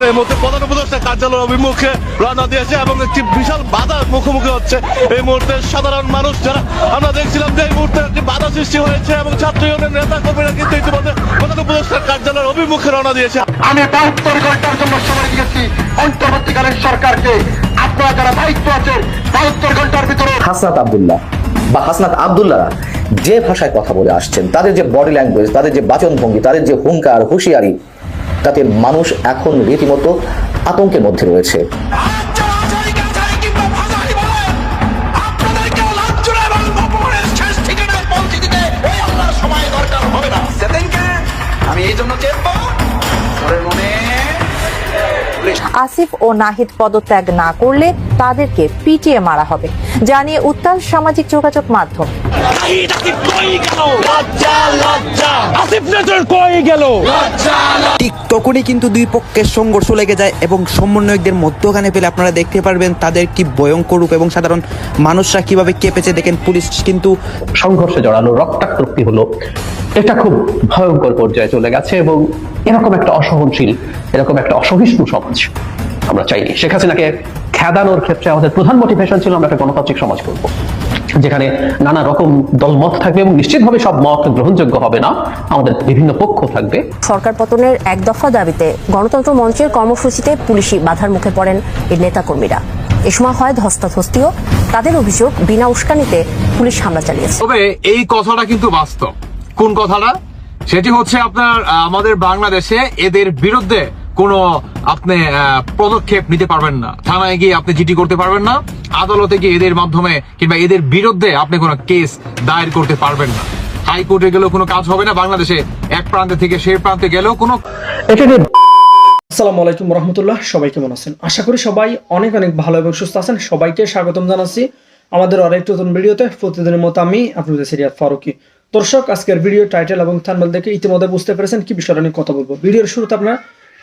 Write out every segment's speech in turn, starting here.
এই মুহূর্তে প্রধান উপদেষ্টা কার্যালয়ের অভিমুখে রওনা দিয়েছে এবং একটি বিশাল বাধার মুখোমুখি হচ্ছে এই মুহূর্তে সাধারণ মানুষ যারা আমরা দেখছিলাম যে এই মুহূর্তে একটি বাধা সৃষ্টি হয়েছে এবং ছাত্র ইউনিয়নের নেতা কর্মীরা কিন্তু ইতিমধ্যে প্রধান উপদেষ্টার কার্যালয়ের অভিমুখে রওনা দিয়েছে। আমি 72 ঘন্টার জন্য সময় দিয়েছি অন্তর্বর্তীকালীন সরকারকে, আপনারা যারা দায়িত্ব আছে 72 ঘন্টার ভিতরে হাসনাত আব্দুল্লাহ বা হাসনাত আব্দুল্লাহরা যে ভাষায় কথা বলে আসছেন, তাদের যে বডি ল্যাঙ্গুয়েজ, তাদের যে বাচনভঙ্গি, তাদের যে হুঙ্কার হুঁশিয়ারি, তাতে মানুষ এখন রীতিমতো আতঙ্কের মধ্যে রয়েছে। আসিফ ও নাহিদ পদত্যাগ না করলে তাদেরকে পিটিয়ে মারা হবে জানিয়ে উত্তাল সামাজিক যোগাযোগ মাধ্যম। ঠিক তখনই কিন্তু দুই পক্ষের সংঘর্ষ লেগে যায় এবং সমন্বয়কদের মধ্যখানে পেলে আপনারা দেখতে পারবেন তাদের কি ভয়ঙ্কর রূপ এবং সাধারণ মানুষরা কিভাবে কেঁপেছে দেখেন। পুলিশ কিন্তু সংঘর্ষে জড়ালো, রক্তাক্তি হলো, এটা খুব ভয়ঙ্কর পর্যায়ে চলে গেছে এবং এরকম একটা অসহনশীল, এরকম একটা অসহিষ্ণু সমাজ আমরা চাইনি। শেখ হাসিনাকে খেদানোর ক্ষেত্রে আমাদের প্রধান মোটিভেশন ছিল আমরা একটা গণতান্ত্রিক সমাজ করব, যেখানে নানা রকম দলমত থাকবে এবং নিশ্চিতভাবে সব মত গ্রহণযোগ্য হবে না, আমাদের বিভিন্ন পক্ষ থাকবে। সরকার পতনের এক দফা দাবিতে গণতন্ত্র মঞ্চের কর্মসূচিতে পুলিশি বাধার মুখে পড়েন এই নেতাকর্মীরা। এ সময় হয় ধস্তাধস্তিও। তাদের অভিযোগ বিনা উস্কানিতে পুলিশ হামলা চালিয়েছে। তবে এই কথাটা কিন্তু বাস্তব। কোন কথাটা? সেটি হচ্ছে আপনার আমাদের বাংলাদেশে এদের বিরুদ্ধে কোনো আপনি পদক্ষেপ নিতে পারবেন না, থানায় গিয়ে আপনি জিডি করতে পারবেন না, আদালতে গিয়ে এদের মাধ্যমে কিংবা এদের বিরুদ্ধে আপনি কোনো কেস দায়ের করতে পারবেন না, হাইকোর্টে গেলেও কোনো কাজ হবে না, বাংলাদেশে এক প্রান্তে থেকে সেই প্রান্তে গেলেও কোনো। আসসালামু আলাইকুম রহমতুল্লাহ, সবাই কেমন আছেন? আশা করি সবাই অনেক অনেক ভালো এবং সুস্থ আছেন। সবাইকে স্বাগতম জানাচ্ছি আমাদের আরেকটি নতুন ভিডিওতে। প্রতিদিনের মতো আমি আপনাদের সিরিয়াত ফারুকি। দর্শক, আজকের ভিডিও টাইটেল এবং থাম্বনেল দেখে ইতিমধ্যে বুঝতে পেরেছেন কি বিষয়টা নিয়ে কথা বলবো। ভিডিওর শুরুতে আপনারা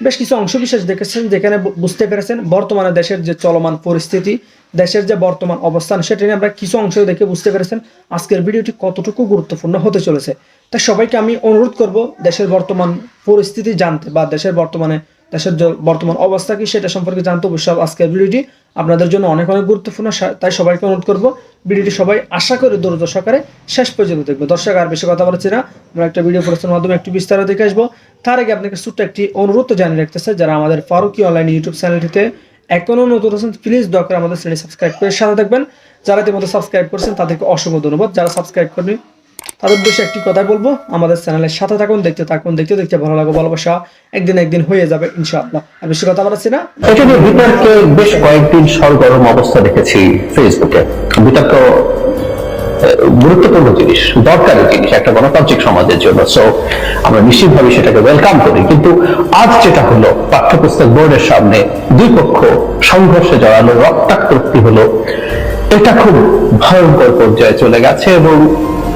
বেশ কিছু অংশ বিশেষ দেখেছেন, যেখানে বুঝতে পেরেছেন বর্তমানে দেশের যে চলমান পরিস্থিতি, দেশের যে বর্তমান অবস্থান, সেটা নিয়ে আমরা কিছু অংশ দেখে বুঝতে পেরেছেন আজকের ভিডিওটি কতটুকু গুরুত্বপূর্ণ হতে চলেছে। তাই সবাইকে আমি অনুরোধ করব দেশের বর্তমান পরিস্থিতি জানতে বা দেশের বর্তমান অবস্থা কি সেটা সম্পর্কে জানতে অবশ্যই আজকের ভিডিওটি আপনাদের জন্য অনেক অনেক গুরুত্বপূর্ণ। তাই সবাইকে অনুরোধ করব ভিডিওটি সবাই আশা করে ধৈর্য সহকারে শেষ পর্যন্ত দেখবো। দর্শক, আর বেশি কথা বলছি না, আমরা একটা ভিডিও প্রস্তুতির মাধ্যমে একটু বিস্তারিত দেখে আসবো। তার আগে আপনাকে ছোট্ট একটি অনুরোধ জানিয়ে রাখতে চাই, যারা আমাদের ফারুকি অনলাইন ইউটিউব চ্যানেলটিতে এখনো নতুন আছেন প্লিজ দয়া করে আমাদের চ্যানেল সাবস্ক্রাইব করে সাথে থাকবেন। যারা ইতিমধ্যে সাবস্ক্রাইব করছেন তাদেরকে অসংখ্য ধন্যবাদ। যারা সাবস্ক্রাইব করেন তাদের উদ্দেশ্যে একটি কথা বলবো, আমাদের চ্যানেলের সাথে থাকুন, দেখতে থাকুন, দেখতে দেখতে ভালো লাগবে, ভালোবাসা একদিন হয়ে যাবে ইনশাআল্লাহ। আর বেশি কথা বলছি না, এটা নিয়ে বিতর্কে বেশ কয়েকদিন সরগরম অবস্থা দেখেছি ফেসবুকে। বিতর্ক গুরুত্বপূর্ণ জিনিস, দরকারি জিনিস একটা গণতান্ত্রিক সমাজের জন্য, সো আমরা নিশ্চিতভাবে সেটাকে ওয়েলকাম করি। কিন্তু আজ যেটা হলো, পাঠ্যপুস্তক বোর্ডের সামনে দুই পক্ষ সংঘর্ষে জড়ালো, রক্তাক্তি হলো, এটা খুব ভয়ঙ্কর পর্যায়ে চলে গেছে এবং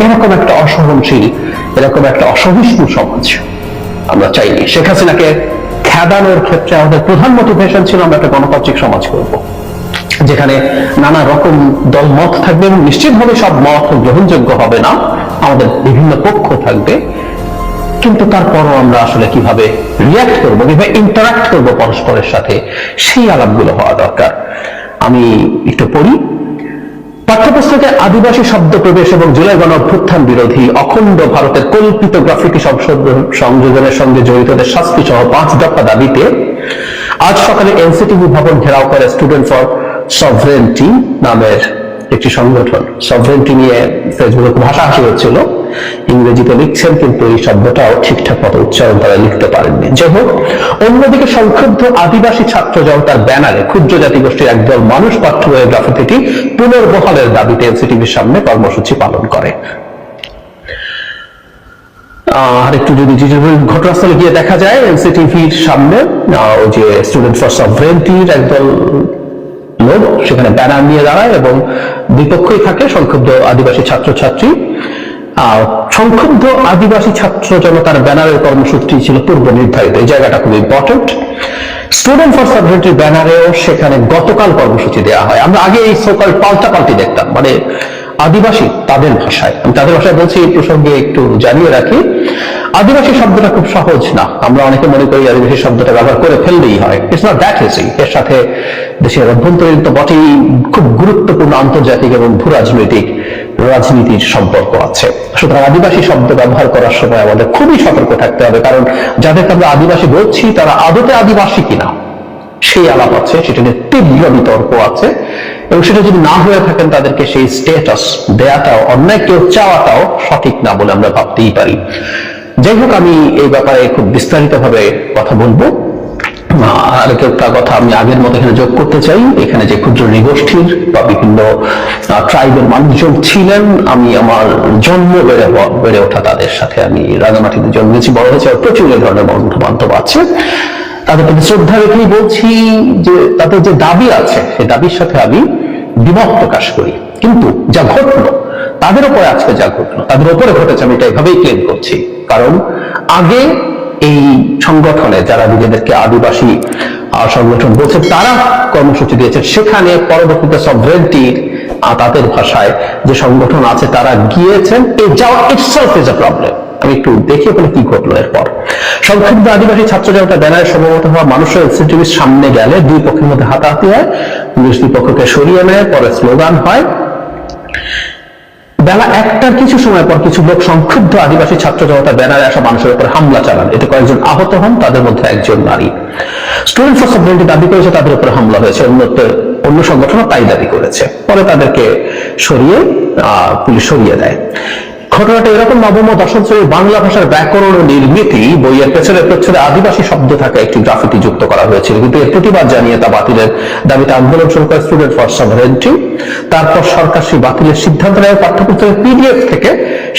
এরকম একটা অসহনশীল, এরকম একটা অসহিষ্ণু সমাজ আমরা চাইনি। শেখ হাসিনাকে খেদানোর ক্ষেত্রে আমাদের প্রধান মোটিভেশন ছিল আমরা একটা গণতান্ত্রিক সমাজ করব, যেখানে নানা রকম দলমত থাকবে এবং নিশ্চিতভাবে সব মত গ্রহণযোগ্য হবে না, আমাদের বিভিন্ন পক্ষ থাকবে। কিন্তু তারপরও আমরা আসলে কিভাবে রিয়াক্ট করবো, কিভাবে ইন্টারাক্ট করবো পরস্পরের সাথে, সেই আলাপগুলো হওয়া দরকার। আমি একটু পড়ি। পাঠ্যপুস্তকে আদিবাসী শব্দ প্রবেশ এবং জুলাই গণ অভ্যুত্থান বিরোধী অখণ্ড ভারতের কল্পিত গ্রাফিতি সংযোজনের সঙ্গে জড়িতদের শাস্তি সহ 5 দফা দাবিতে আজ সকালে এনসিটিভি ভবন ঘেরাও করে স্টুডেন্ট ফর সভরেন্টি নামের একটি সংগঠন। সভরেন্টি নিয়ে ফেসবুকে ভাষাহাসি হচ্ছিল, ইংরেজিতে লিখছেন কিন্তু এই শব্দটাও ঠিকঠাক মতো উচ্চারণ তারা লিখতে পারেননি। যাই হোক, অন্যদিকে সংক্ষুব্ধ আদিবাসী ছাত্র জনতার ব্যানারে ক্ষুদ্র জাতিগোষ্ঠীর একদল মানুষ পাঠ্য বইয়ের গ্রাফিতি পুনর্বহালের দাবিতে এনসিটিভির সামনে কর্মসূচি পালন করে। আর একটু যদি ঘটনাস্থলে গিয়ে দেখা যায়, এনসিটিভির সামনে ওই যে স্টুডেন্ট ফর সভরেন্টির একদল লোক সেখানে ব্যানার নিয়ে দাঁড়ায় এবং বিপক্ষই থাকে সংক্ষুব্ধ আদিবাসী ছাত্রছাত্রী। সংক্ষুব্ধ আদিবাসী ছাত্র জনতার ব্যানারের কর্মসূচি ছিল পূর্ব নির্ধারিত, এই জায়গাটা খুব ইম্পর্টেন্ট। স্টুডেন্ট ফর সভরেন্টির ব্যানারেও সেখানে গতকাল কর্মসূচি দেওয়া হয়। আমরা আগে এই সোকাল পাল্টাপাল্টি দেখতাম, মানে আদিবাসী তাদের ভাষায়, আমি তাদের ভাষায় বলছি, এই প্রসঙ্গে একটু জানিয়ে রাখি। আদিবাসী শব্দটা খুব সহজ না, আমরা অনেকে মনে করি আদিবাসী শব্দটা ব্যবহার করে ফেললেই হয়। It's not that easy. এর সাথে দেশের অভ্যন্তরীণ তো বটেই খুব গুরুত্বপূর্ণ আন্তর্জাতিক এবং রাজনীতির সম্পর্ক আছে। সুতরাং আদিবাসী শব্দ ব্যবহার করার সময় আমাদের খুবই সতর্ক থাকতে হবে, কারণ যাদেরকে আমরা আদিবাসী বলছি তারা আদতে আদিবাসী কিনা সেই আলাপ আছে, সেটা নিয়ে তীব্র বিতর্ক আছে, এবং সেটা যদি না হয়ে থাকেন তাদেরকে সেই স্ট্যাটাস দেয়াটাও, অন্যায় কেউ চাওয়াটাও সঠিক না বলে আমরা ভাবতেই পারি। যাই হোক, আমি এই ব্যাপারে খুব বিস্তারিত ভাবে কথা বলবো। আর একটা কথা আমি আগের মতো এখানে যোগ করতে চাই, এখানে যে ক্ষুদ্র নৃগোষ্ঠীর বা বিভিন্ন ট্রাইবের মানুষজন ছিলেন, আমি আমার জন্ম বেড়ে ওঠা তাদের সাথে, আমি রাঙামাটিতে জন্মেছি, বড় হয়েছে, প্রচুর এই ধরনের বন্ধু বান্ধব আছে। তাদের প্রতি শ্রদ্ধা রেখেই বলছি যে তাদের যে দাবি আছে সেই দাবির সাথে আমি দ্বিমত প্রকাশ করি। কিন্তু যা ঘটলো তাদের উপরে, আজকে যা ঘটলো তাদের উপরে ঘটেছে, আমি এটা এভাবেই ক্লেম করছি। কারণ আগে এই সংগঠনে যারা নিজেদেরকে আদিবাসী সংগঠন বলছে তারা কর্মসূচি দিয়েছে, সেখানে পরবর্তীতে সভরেন্টি তাদের ভাষায় যে সংগঠন আছে তারা গিয়েছেন, এই যাওয়া ইটসেলফ ইজ আ প্রবলেম। আমি একটু দেখি ওখানে কি ঘটলো। এরপর সংক্ষিপ্ত আদিবাসী ছাত্র জনতা ব্যানারে সমবেত হওয়া মানুষের এনসিটিভির সামনে গেলে দুই পক্ষের মধ্যে হাতাহাতি হয়, পুলিশ দুই পক্ষকে সরিয়ে নেয়, পরে স্লোগান হয়। বেলা 1টার কিছু সময় পর কিছু লোক সংক্ষুব্ধ আদিবাসী ছাত্র জনতা ব্যানারে আসা মানুষের উপর হামলা চালান, এতে কয়েকজন আহত হন, তাদের মধ্যে একজন নারী। স্টুডেন্ট ফর সভরেন্টি দাবি করেছে তাদের উপর হামলা হয়েছে, অন্য সংগঠনও তাই দাবি করেছে। পরে তাদেরকে পুলিশ সরিয়ে দেয়। ঘটনাটা এরকম, নবম ও দশম শ্রেণীর বাংলা ভাষার ব্যাকরণ ও নির্মিতি বইয়ের পেছনে আদিবাসী শব্দ থাকা একটি গ্রাফিতি যুক্ত করা হয়েছিল, কিন্তু এর প্রতিবাদ জানিয়ে তা বাতিলের দাবিতে আন্দোলন শুরু করে স্টুডেন্ট ফর সভরেন্টি। তারপর সরকার সেই বাতিলের সিদ্ধান্ত নেয়, পাঠ্যপুস্তকের পিডিএফ থেকে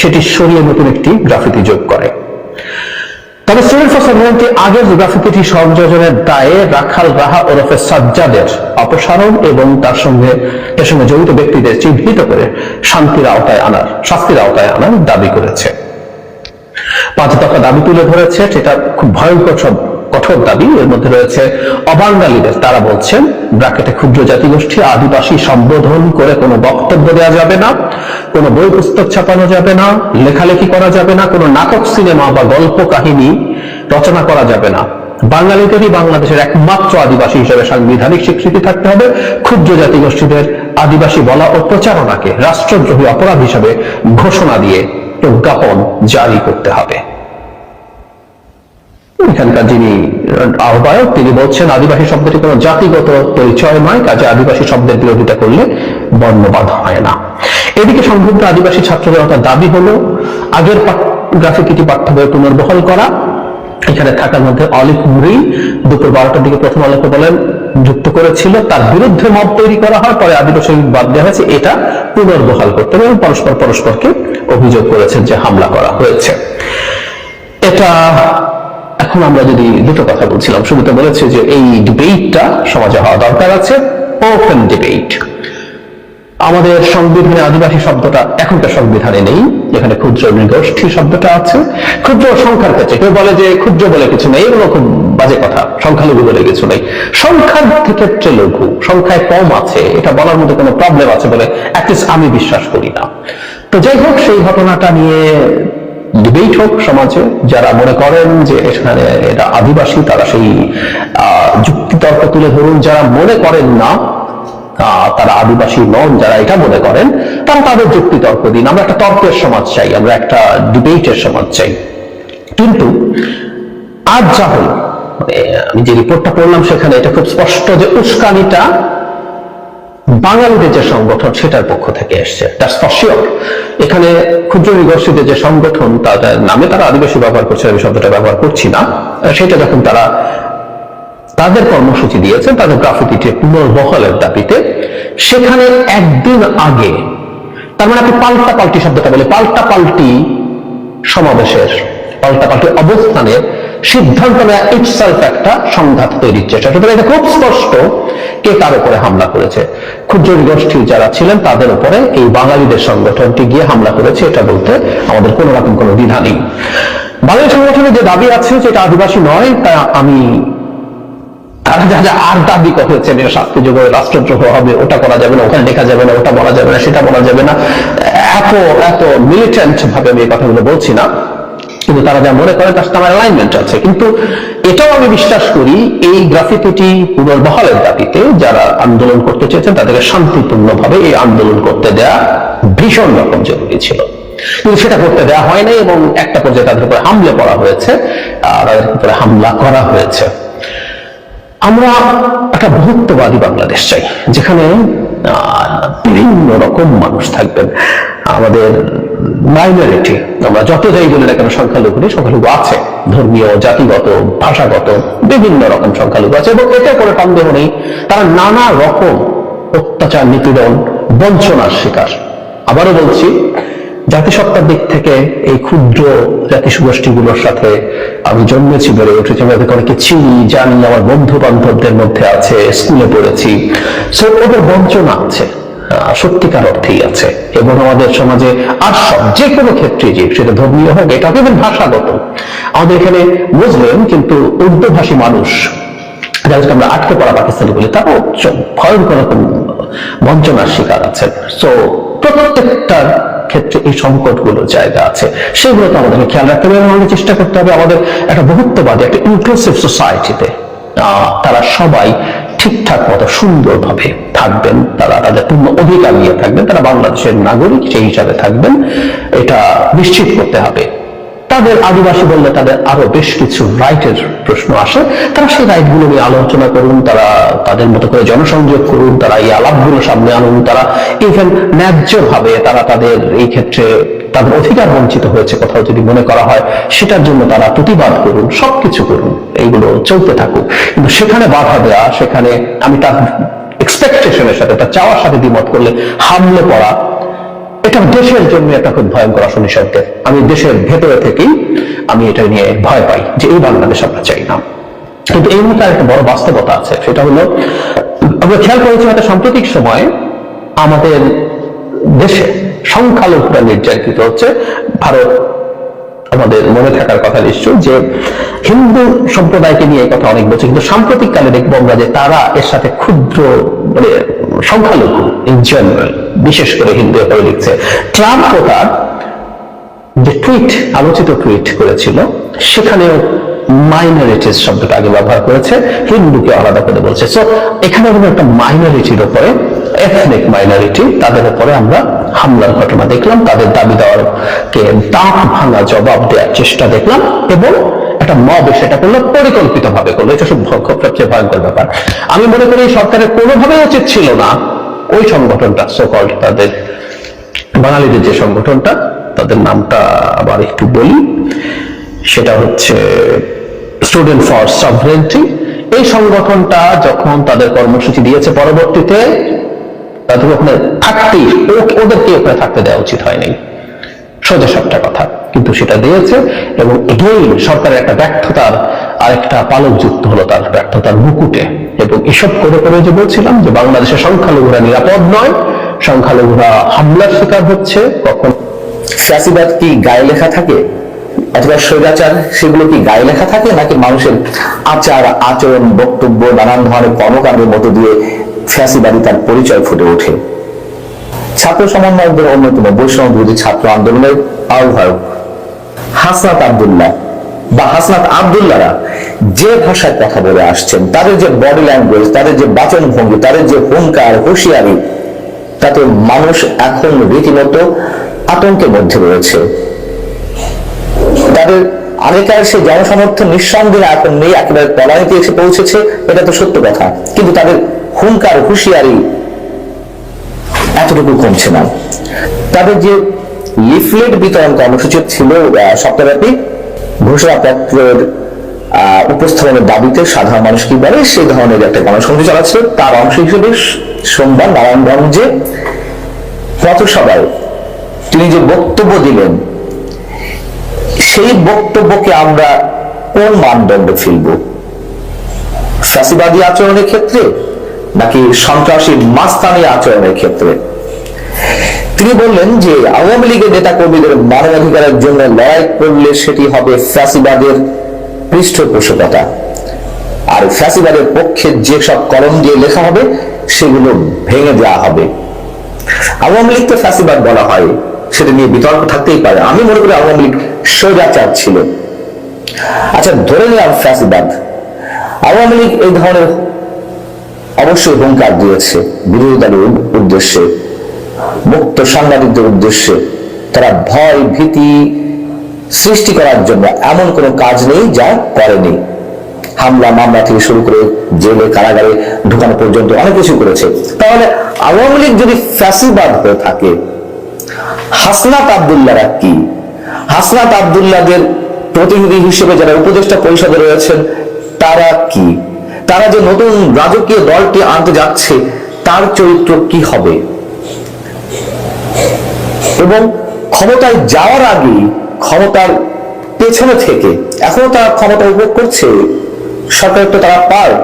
সেটি সরিয়ে নতুন একটি গ্রাফিতি যোগ করে। তবে স্টুডেন্ট ফর সভরেন্টি আগের গ্রাফিতিটি সংযোজনের দায়ে রাখাল রাহা ওরফে সাজ্জাদের অপসারণ এবং এর সঙ্গে জড়িত ব্যক্তিদের চিহ্নিত করে শাস্তির আওতায় আনার দাবি করেছে। 5 দফা দাবি তুলে ধরেছে, যেটা খুব ভয়ঙ্কর সব কঠোর দাবি। এর মধ্যে রয়েছে অবাঙালিদের, তারা বলছেন ব্র্যাকেটে ক্ষুদ্র জাতিগোষ্ঠী আদিবাসী সম্বোধন করে কোনো বক্তব্য দেওয়া যাবে না, কোনো বই পুস্তক ছাপানো যাবে না, লেখালেখি করা যাবে না, কোনো নাটক সিনেমা বা গল্প কাহিনী রচনা করা যাবে না। বাঙালিদেরই বাংলাদেশের একমাত্র আদিবাসী হিসেবে সাংবিধানিক স্বীকৃতি থাকতে হবে। ক্ষুদ্র জাতিগোষ্ঠীদের আদিবাসী বলা ও প্রচারণাকে রাষ্ট্রদ্রোহী অপরাধ হিসেবে ঘোষণা দিয়ে প্রজ্ঞাপন জারি করতে হবে। এখানকার যিনি আহ্বায়ক তিনি বলছেন আদিবাসী শব্দটি কোনো জাতিগত পরিচয় নয়, কাজে আদিবাসী শব্দের বিরোধিতা করলে বর্ণবাদ হয় না। এদিকে সংযুক্ত আদিবাসী ছাত্র জনতার দাবি হলো আগের গ্রাফিতি পাঠ্য বই পুনর্বহাল করা। এখানে থাকার মধ্যে অলিভ মুরি দুপুর 12টার দিকে প্রথম আলোকে বলেন যুক্ত করেছিল, তার বিরুদ্ধে মত তৈরি করা হয়, পরে আদিবাসী বাদ দেওয়া হয়েছে, এটা পুনর্বহাল করতে হবে, এবং পরস্পরকে অভিযোগ করেছেন যে হামলা করা হয়েছে। এটা এখন আমরা যদি দুটো কথা বলছিলাম, শুরুতে বলেছে যে এই ডিবেটটা সমাজে হওয়া দরকার আছে, ওপেন ডিবেট। আমাদের সংবিধানে আদিবাসী শব্দটা এখনকার সংবিধানে নেই, যেখানে ক্ষুদ্র নৃগোষ্ঠী শব্দটা আছে। ক্ষুদ্র সংখ্যার ক্ষেত্রে কেউ বলে যে ক্ষুদ্র বলে কিছু নেই, এগুলো খুব বাজে কথা, সংখ্যালঘু বলে কিছু নেই। সংখ্যার ক্ষেত্রে লঘু, সংখ্যায় কম আছে এটা বলার মধ্যে কোনো প্রবলেম আছে বলে অ্যাটলিস্ট আমি বিশ্বাস করি না। তো যাই হোক, সেই ঘটনাটা নিয়ে ডিবেট হোক সমাজে। যারা মনে করেন যে এখানে এটা আদিবাসী তারা সেই যুক্তিতর্ক তুলে ধরুন, যারা মনে করেন না তারা আদিবাসী নন, যারা এটা মনে করেন তারা তাদের যুক্তি তর্ক দিন। আমরা একটা তর্কের সমাজ চাই, আমরা একটা ডিবেটের সমাজ চাই। কিন্তু আজ যা হলো, আমি যে রিপোর্টটা পড়লাম সেখানে এটা খুব স্পষ্ট যে উস্কানিটা বাঙালিদের যে সংগঠন সেটার পক্ষ থেকে এসছে। এখানে ক্ষুদ্র নৃগোষ্ঠীদের যে সংগঠন তাদের নামে তারা আদিবাসী ব্যবহার করছে, আমি শব্দটা ব্যবহার করছি না, সেটা যখন তারা তাদের কর্মসূচি দিয়েছেন তাদের গ্রাফিতিটি পুনর্বহালের দাবিতে, সেখানে একদিন আগে, তার মানে আপনি পাল্টাপাল্টি শব্দটা বলে পাল্টাপাল্টি সমাবেশের, পাল্টাপাল্টি অবস্থানের সিদ্ধান্ত নেওয়া ইটসেলফ একটা সংঘাত তৈরির চেষ্টা। সুতরাং এটা খুব স্পষ্ট কে কার উপরে হামলা করেছে। ক্ষুদ্র গোষ্ঠী যারা ছিলেন তাদের উপরে এই বাঙালিদের সংগঠনটি গিয়ে হামলা করেছে, এটা বলতে আমাদের কোনো রকম কোনো দ্বিধা নেই। বাঙালি সংগঠনের যে দাবি আছে যেটা আদিবাসী নয়, তা আমি তারা যা আর দাবি করেছেন শাস্তিযোগ্য রাষ্ট্রদ্রোহ হবে, ওটা করা যাবে না, ওখানে লেখা যাবে না, ওটা বলা যাবে না, সেটা বলা যাবে না, এত মিলিটেন্ট ভাবে আমি এই কথাগুলো বলছি না। কিন্তু তারা যা মনে করে তার সাথে আমার অ্যালাইনমেন্ট আছে। কিন্তু এটাও আমি বিশ্বাস করি এই গ্রাফিতিটি পুনর্বহালের দাবিতে যারা আন্দোলন করতে চেয়েছেন তাদেরকে শান্তিপূর্ণভাবে এই আন্দোলন করতে দেয়া ভীষণ রকম জরুরি ছিল, কিন্তু সেটা করতে দেওয়া হয় নাই এবং একটা পর্যায়ে তাদের উপরে হামলা করা হয়েছে, তাদের উপরে হামলা করা হয়েছে। আমরা একটা বহুত্ববাদী বাংলাদেশ চাই, যেখানে বিভিন্ন রকম মানুষ থাকবেন। আমাদের মাইনরিটি, আমরা যত যাই বলি না কেন, সংখ্যালঘু আছে, ধর্মীয়, জাতিগত, ভাষাগত বিভিন্ন রকম সংখ্যালঘু আছে, এবং এতে করে সন্দেহ নেই তারা নানা রকম অত্যাচার, নিপীড়ন, বঞ্চনার শিকার। আবারও বলছি, জাতিসত্তার দিক থেকে এই ক্ষুদ্র জাতি গোষ্ঠীগুলোর সাথে আমি জন্মেছি, বেড়ে উঠেছি, আমি তাদেরকে অনেকে চিনি, জানি, আমার বন্ধু বান্ধবদের মধ্যে আছে, স্কুলে পড়েছি। সো ওদের বঞ্চনা আছে, সত্যিকার অর্থেই আছে, এবং আমাদের সমাজে আর সব যে কোনো ক্ষেত্রে, যে সেটা ধর্মীয় হোক, এটা হবে ভাষাগত। আমাদের এখানে মুসলিম কিন্তু উর্দু ভাষী মানুষ, যাদেরকে আমরা আটকে পড়া পাকিস্তানি বলি, তারাও ভয়ঙ্কর রকম বঞ্চনার শিকার আছেন। সো প্রত্যেকটার ক্ষেত্রে এই সংকটগুলো জায়গা আছে, সেগুলো তো আমাদেরকে খেয়াল রাখতে হবে এবং আমাদের চেষ্টা করতে হবে আমাদের একটা বহুত্ববাদী, একটা ইনক্লুসিভ সোসাইটিতে তারা সবাই ঠিকঠাক মতো সুন্দরভাবে থাকবেন, তারা তাদের পূর্ণ অধিকার নিয়ে থাকবেন, তারা বাংলাদেশের নাগরিক সেই হিসাবে থাকবেন, এটা নিশ্চিত করতে হবে। তাদের আদিবাসী বললে তাদের আরো বেশ কিছু রাইটের প্রশ্ন আসে, তারা সেই রাইটগুলো নিয়ে আলোচনা করুন, তারা তাদের মতো করে জনসংযোগ করুন, তারা এই আলাপগুলো সামনে আনুন, তারা ইভেন ন্যায্যভাবে তারা তাদের এই ক্ষেত্রে তাদের অধিকার বঞ্চিত হয়েছে কোথাও যদি মনে করা হয়, সেটার জন্য তারা প্রতিবাদ করুন, সবকিছু করুন, এইগুলো চলতে থাকুক। কিন্তু সেখানে বাধা দেওয়া, সেখানে আমি তার এক্সপেকটেশনের সাথে, তার চাওয়ার সাথে দ্বিমত করলে হামলে পড়া, এটা দেশের জন্য একটা খুব ভয়ঙ্কর আসনি শব্দের। আমি দেশের ভেতরে থেকেই আমি এটা নিয়ে ভয় পাই যে এই বাংলাদেশ আমরা চাই না। কিন্তু এই মুহূর্তে একটা বড় বাস্তবতা আছে, সেটা হলো আমরা খেয়াল করেছি হয়তো সাম্প্রতিক সময়ে আমাদের দেশে সংখ্যালঘুরা নির্যাতিত হচ্ছে। ভারত, আমাদের মনে থাকার কথা নিশ্চয় যে হিন্দু সম্প্রদায়কে নিয়ে এই কথা অনেক বলছে, কিন্তু সাম্প্রতিক কালে দেখবো আমরা যে তারা এর সাথে ক্ষুদ্র মানে সংখ্যালঘু ইন জেনারেল, বিশেষ করে হিন্দু এভাবে লিখছে। ট্রাম্প তার যে টুইট, আলোচিত টুইট করেছিল, সেখানেও মাইনরিটিস শব্দটা আগে ব্যবহার করেছে, হিন্দুকে আলাদা করে বলছে। সো এখানে আমরা একটা মাইনরিটির উপরে, এথনিক মাইনরিটি, তাদের উপরে আমরা হামলার ঘটনা দেখলাম, তাদের দাবি দেওয়ারকে দাঁত ভাঙা জবাব দেওয়ার চেষ্টা দেখলাম, এবং একটা মব সেটা করলো, পরিকল্পিত ভাবে করলো। এটা সবচেয়ে ভয়ঙ্কর ব্যাপার। আমি মনে করি সরকারের কোনোভাবেই উচিত ছিল না ওই সংগঠনটা, সোকল্ড তাদের বাঙালিদের যে সংগঠনটা, তাদের নামটা আবার একটু বলি, সেটা হচ্ছে স্টুডেন্ট ফর সভরেন্টি। এই সংগঠনটা যখন তাদের কর্মসূচি দিয়েছে, পরবর্তীতে তাদের ওখানে থাকতেই, ওদেরকে ওখানে থাকতে দেওয়া উচিত হয়নি, সোজা সাপটা কথা, কিন্তু সেটা দিয়েছে। এবং এগেইন সরকারের একটা ব্যর্থতার আরেকটা পালক যুক্ত হলো তার ব্যর্থতার মুকুটে। এবং এসব করে করে যে বলছিলাম যে বাংলাদেশের সংখ্যালঘুরা নিরাপদ নয়, সংখ্যালঘুরা হামলার শিকার হচ্ছে। কখন ফ্যাসিবাদ কি গায়ে লেখা থাকে অথবা স্বৈরাচার, সেগুলো কি গায়ে লেখা থাকে, নাকি মানুষের আচার আচরণ, বক্তব্য, নানান ধরনের কর্মকাণ্ডের মধ্য দিয়ে ফ্যাসিবাদী তার পরিচয় ফুটে ওঠে? ছাত্র সমন্বয়কদের অন্যতম বৈষ্ণব বিরোধী ছাত্র আন্দোলনের আহ্বায়ক হাসনাত আব্দুল্লাহ বা হাসনাত আব্দুল্লাহরা যে ভাষায় কথা বলে আসছেন, তাদের যে বডি ল্যাঙ্গুয়েজ, তাদের যে বাচন ভঙ্গি, তাদের যে হুঙ্কার, হুঁশিয়ারি, তাতে মানুষ এখন রীতিমতো আতঙ্কের মধ্যে রয়েছে। তাদের আগেকার সে জনসমর্থন নিঃসন্দেহে এখন নেই, একেবারে তলানিতে এসে পৌঁছেছে, এটা তো সত্য কথা। কিন্তু তাদের হুঙ্কার, হুঁশিয়ারি এতটুকু কমছে না। তাদের যে লিফলেট বিতরণ কর্মসূচি ছিল সপ্তাহব্যাপী, ঘোষণাপত্রের উপস্থাপনের দাবিতে সাধারণ মানুষ কি বলে, সেই ধরনের একটা কর্মসূচি চালাচ্ছে। তার অংশ হিসেবে সোমবার নারায়ণগঞ্জে পথসভায় তিনি যে বক্তব্য দিলেন, সেই বক্তব্যকে আমরা কোন মানদণ্ডে ফেলব? ফ্যাসিবাদী আচরণের ক্ষেত্রে নাকি সন্ত্রাসী মাস্তানি আচরণের ক্ষেত্রে? তিনি বললেন যে আওয়ামী লীগের নেতা কর্মীদের মানবাধিকারের জন্য লড়াই করলে সেটি হবে ফ্যাসিবাদের পৃষ্ঠপোষকতা, আর ফ্যাসিবাদের পক্ষে যেসব কলম দিয়ে লেখা হবে সেগুলো ভেঙে দেওয়া হবে। আওয়ামী লীগকে ফ্যাসিবাদ বলা হয়, সেটা নিয়ে বিতর্ক থাকতেই পারে। আমি মনে করি আওয়ামী লীগ স্বৈরাচার ছিল। আচ্ছা, ধরে নিলাম ফ্যাসিবাদ। আওয়ামী লীগ এই ধরনের অবশ্যই হুঙ্কার দিয়েছে বিরোধী দলের উদ্দেশ্যে, মুক্ত সাংবাদিকদের উদ্দেশ্যে। তারা ভয় ভীতি সৃষ্টি করার জন্য এমন কোনো কাজ নেই যা করেনি। হামলা মামলা থেকে শুরু করে জেলে কারাগারে ঢুকানো পর্যন্ত অনেক কিছু করেছে। তাহলে আওয়ামী লীগ যদি ফ্যাসিবাদ হয়ে থাকে, হাসনাত আব্দুল্লাহরা কি? হাসনাত আব্দুল্লাহদের প্রতিনিধি হিসেবে যারা উপদেষ্টা পরিষদে রয়েছেন তারা কি? তারা যে নতুন রাজকীয় দলটি আনতে যাচ্ছে তার চরিত্র কি হবে? এবং ক্ষমতায় যাওয়ার আগে, ক্ষমতার পেছনে থেকে, এখনো তারা ক্ষমতা উপভোগ করছে, সরকারের তো তারা পার্ট।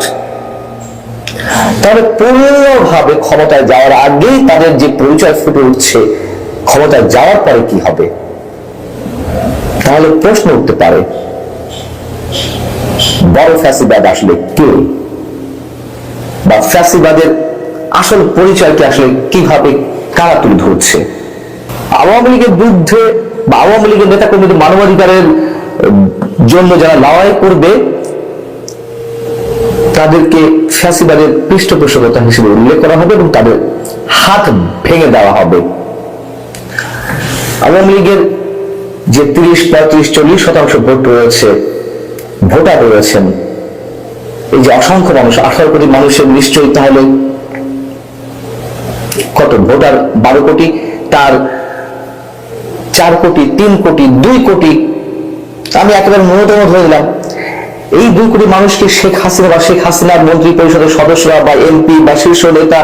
তাহলে পূর্ণভাবে ক্ষমতায় যাওয়ার আগেই তাদের যে পরিচয় ফুটে উঠছে, ক্ষমতায় যাওয়ার পরে কি হবে? তাহলে প্রশ্ন উঠতে পারে, বড় ফ্যাসিবাদ আসলে কে, বা ফ্যাসিবাদের আসল পরিচয়টি আসলে কিভাবে কারা তুলে ধরছে? আওয়ামী লীগের বিরুদ্ধে বা আওয়ামী লীগের নেতা কর্মীদের মানবাধিকারের জন্য যারা লড়াই করবে তাদেরকে ফ্যাসিবাদের পৃষ্ঠপোষকতা হিসেবে উল্লেখ করা হবে এবং তাদের হাত ভেঙে দেওয়া হবে। আওয়ামী লীগের যে 30-35-40% ভোট রয়েছে, ভোটার রয়েছেন, এই যে অসংখ্য মানুষ, 18 কোটি মানুষের নিশ্চয়ই তাহলে কত ভোটার? 12 কোটি, তার 4 কোটি, 3 কোটি, 2 কোটি, আমি একেবারে ন্যূনতম ধরে দিলাম। এই 2 কোটি মানুষকে শেখ হাসিনা বা শেখ হাসিনার মন্ত্রী পরিষদের সদস্যরা বা এমপি বা শীর্ষ নেতা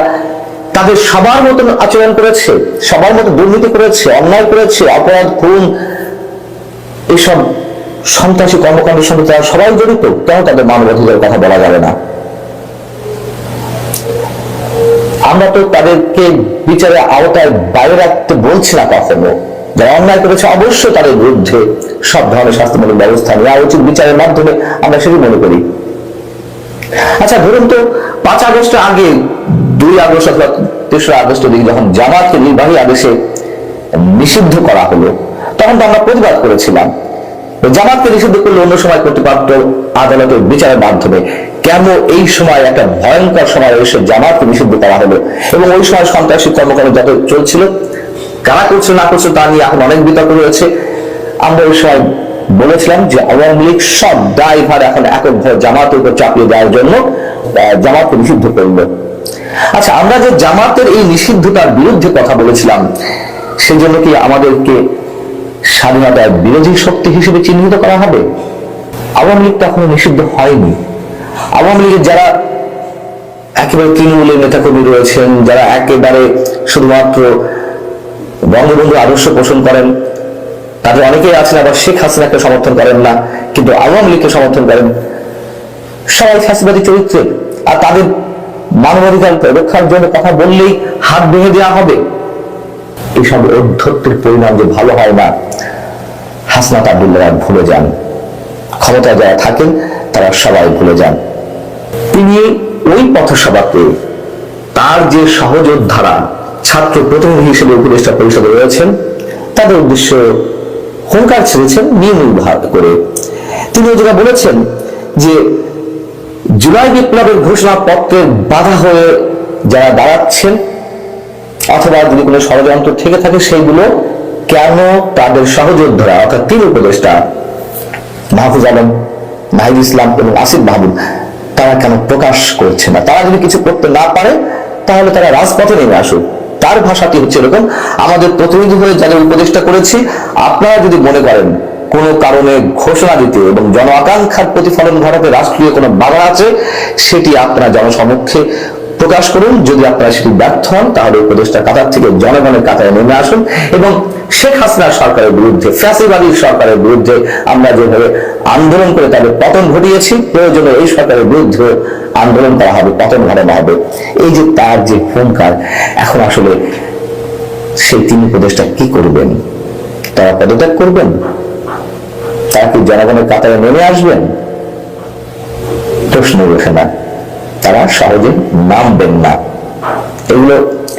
তাদের সবার মতন আচরণ করেছে, সবার মতো দুর্নীতি করেছে, অন্যায় করেছে, অপরাধ, খুন, এইসব সন্ত্রাসী কর্মকাণ্ডের সঙ্গে তারা সবাই জড়িত। কেন তাদের মানবাধিকারের কথা বলা যাবে না? আমরা তো তাদেরকে বিচারের আওতায় বাইরে রাখতে বলছি না কখনো। যারা অন্যায় করেছে অবশ্যই তাদের বিরুদ্ধে সব ধরনের শাস্তিমূলক ব্যবস্থা নেওয়া উচিত বিচারের মাধ্যমে, আমরা সেটি মনে করি। আচ্ছা, ধরুন তো 5 আগস্টের আগে, 2 আগস্ট অথবা 3রা আগস্টের দিকে যখন জামাতকে নির্বাহী আদেশে নিষিদ্ধ করা হলো, তখন তো আমরা প্রতিবাদ করেছিলাম। জামাতকে নিষিদ্ধ করলে অন্য সময় করতে পারত আদালতের বিচারের মাধ্যমে। কেন এই সময়, একটা ভয়ঙ্কর সময় এসে জামাতকে নিষিদ্ধ করা হলো? এবং ওই সময় সন্ত্রাসী কর্মকাণ্ড যত চলছিল, কারা করছে না করছে তা নিয়ে এখন অনেক বিতর্ক রয়েছে। আমরা ওই সময় বলেছিলাম যে আওয়ামী লীগ সব দায়ভার এখন এককভাবে জামাতের উপর চাপিয়ে দেওয়ার জন্য জামাতকে নিষিদ্ধ করলো। আচ্ছা, আমরা যে জামাতের এই নিষিদ্ধতার বিরুদ্ধে কথা বলেছিলাম, সেই জন্য কি আমাদেরকে স্বাধীনতার বিরোধী শক্তি হিসেবে চিহ্নিত করা হবে? আওয়ামী লীগ তো এখনো নিষিদ্ধ হয়নি। আওয়ামী লীগের যারা একেবারে তৃণমূলের নেতাকর্মী রয়েছেন, যারা একেবারে শুধুমাত্র বঙ্গবন্ধু আদর্শ পোষণ করেন, তাদের অনেকেই আছেন আবার শেখ হাসিনাকে সমর্থন করেন না, কিন্তু আওয়ামী লীগকে সমর্থন করেন। সবাই ফ্যাসিবাদী চরিত্রে, আর তাদের মানবাধিকার রক্ষার জন্য কথা বললেই হাত ভেঙে দেওয়া হবে। এইসব অধ্যত্বের পরিণাম যে ভালো হয় না, হাসনাত আব্দুল্লাহ ভুলে যান। ক্ষমতায় যারা থাকেন তারা সবাই ভুলে যান। তিনি ওই পথসভাতে তার যে সহযোদ্ধারা ছাত্র প্রতিনিধি হিসেবে উপদেষ্টা পরিষদে রয়েছেন তাদের উদ্দেশ্য হুঙ্কার ছেড়েছেন নির্নির্বাহ করে। তিনি যেটা বলেছেন যে জুলাই বিপ্লবের ঘোষণাপত্রের বাধা হয়ে যারা দাঁড়াচ্ছেন অথবা যদি কোনো ষড়যন্ত্র থেকে থাকে সেইগুলো কেন তাদের সহযোদ্ধারা অর্থাৎ 3 উপদেষ্টা মাহফুজ আলম, নাহিদ ইসলাম এবং আসিফ মাহমুদ তারা কেন প্রকাশ করছে না? তারা যদি কিছু করতে না পারে তাহলে তারা রাজপথে নেমে আসুক। তার ভাষাটি হচ্ছে এরকম, আমাদের প্রতিনিধি হয়ে যাদের উপদেষ্টা করেছি, আপনারা যদি মনে করেন কোনো কারণে ঘোষণা দিতে এবং জন আকাঙ্ক্ষার প্রতিফলন ঘটাতে রাষ্ট্রীয় কোনো বাধা আছে, সেটি আপনারা জনসমক্ষে প্রকাশ করুন। যদি আপনারা সেটি ব্যর্থ হন তাহলে উপদেষ্টা কাতার থেকে জনগণের কাতারে নেমে আসুন এবং শেখ হাসিনা সরকারের বিরুদ্ধে, ফ্যাসিবাদী সরকারের বিরুদ্ধে আমরা যেভাবে আন্দোলন করে তাদের পতন ঘটিয়েছি, প্রয়োজনে এই সরকারের বিরুদ্ধে আন্দোলন করা হবে, পতন ঘটানো হবে। এই যে তার যে হুঙ্কার, এখন আসলে সেই 3 উপদেষ্টা কি করবেন? তারা পদত্যাগ করবেন? তারা কি জনগণের কাতারে নেমে আসবেন? প্রশ্ন ওঠে না। তারা সহজে নামবেন না। এগুলো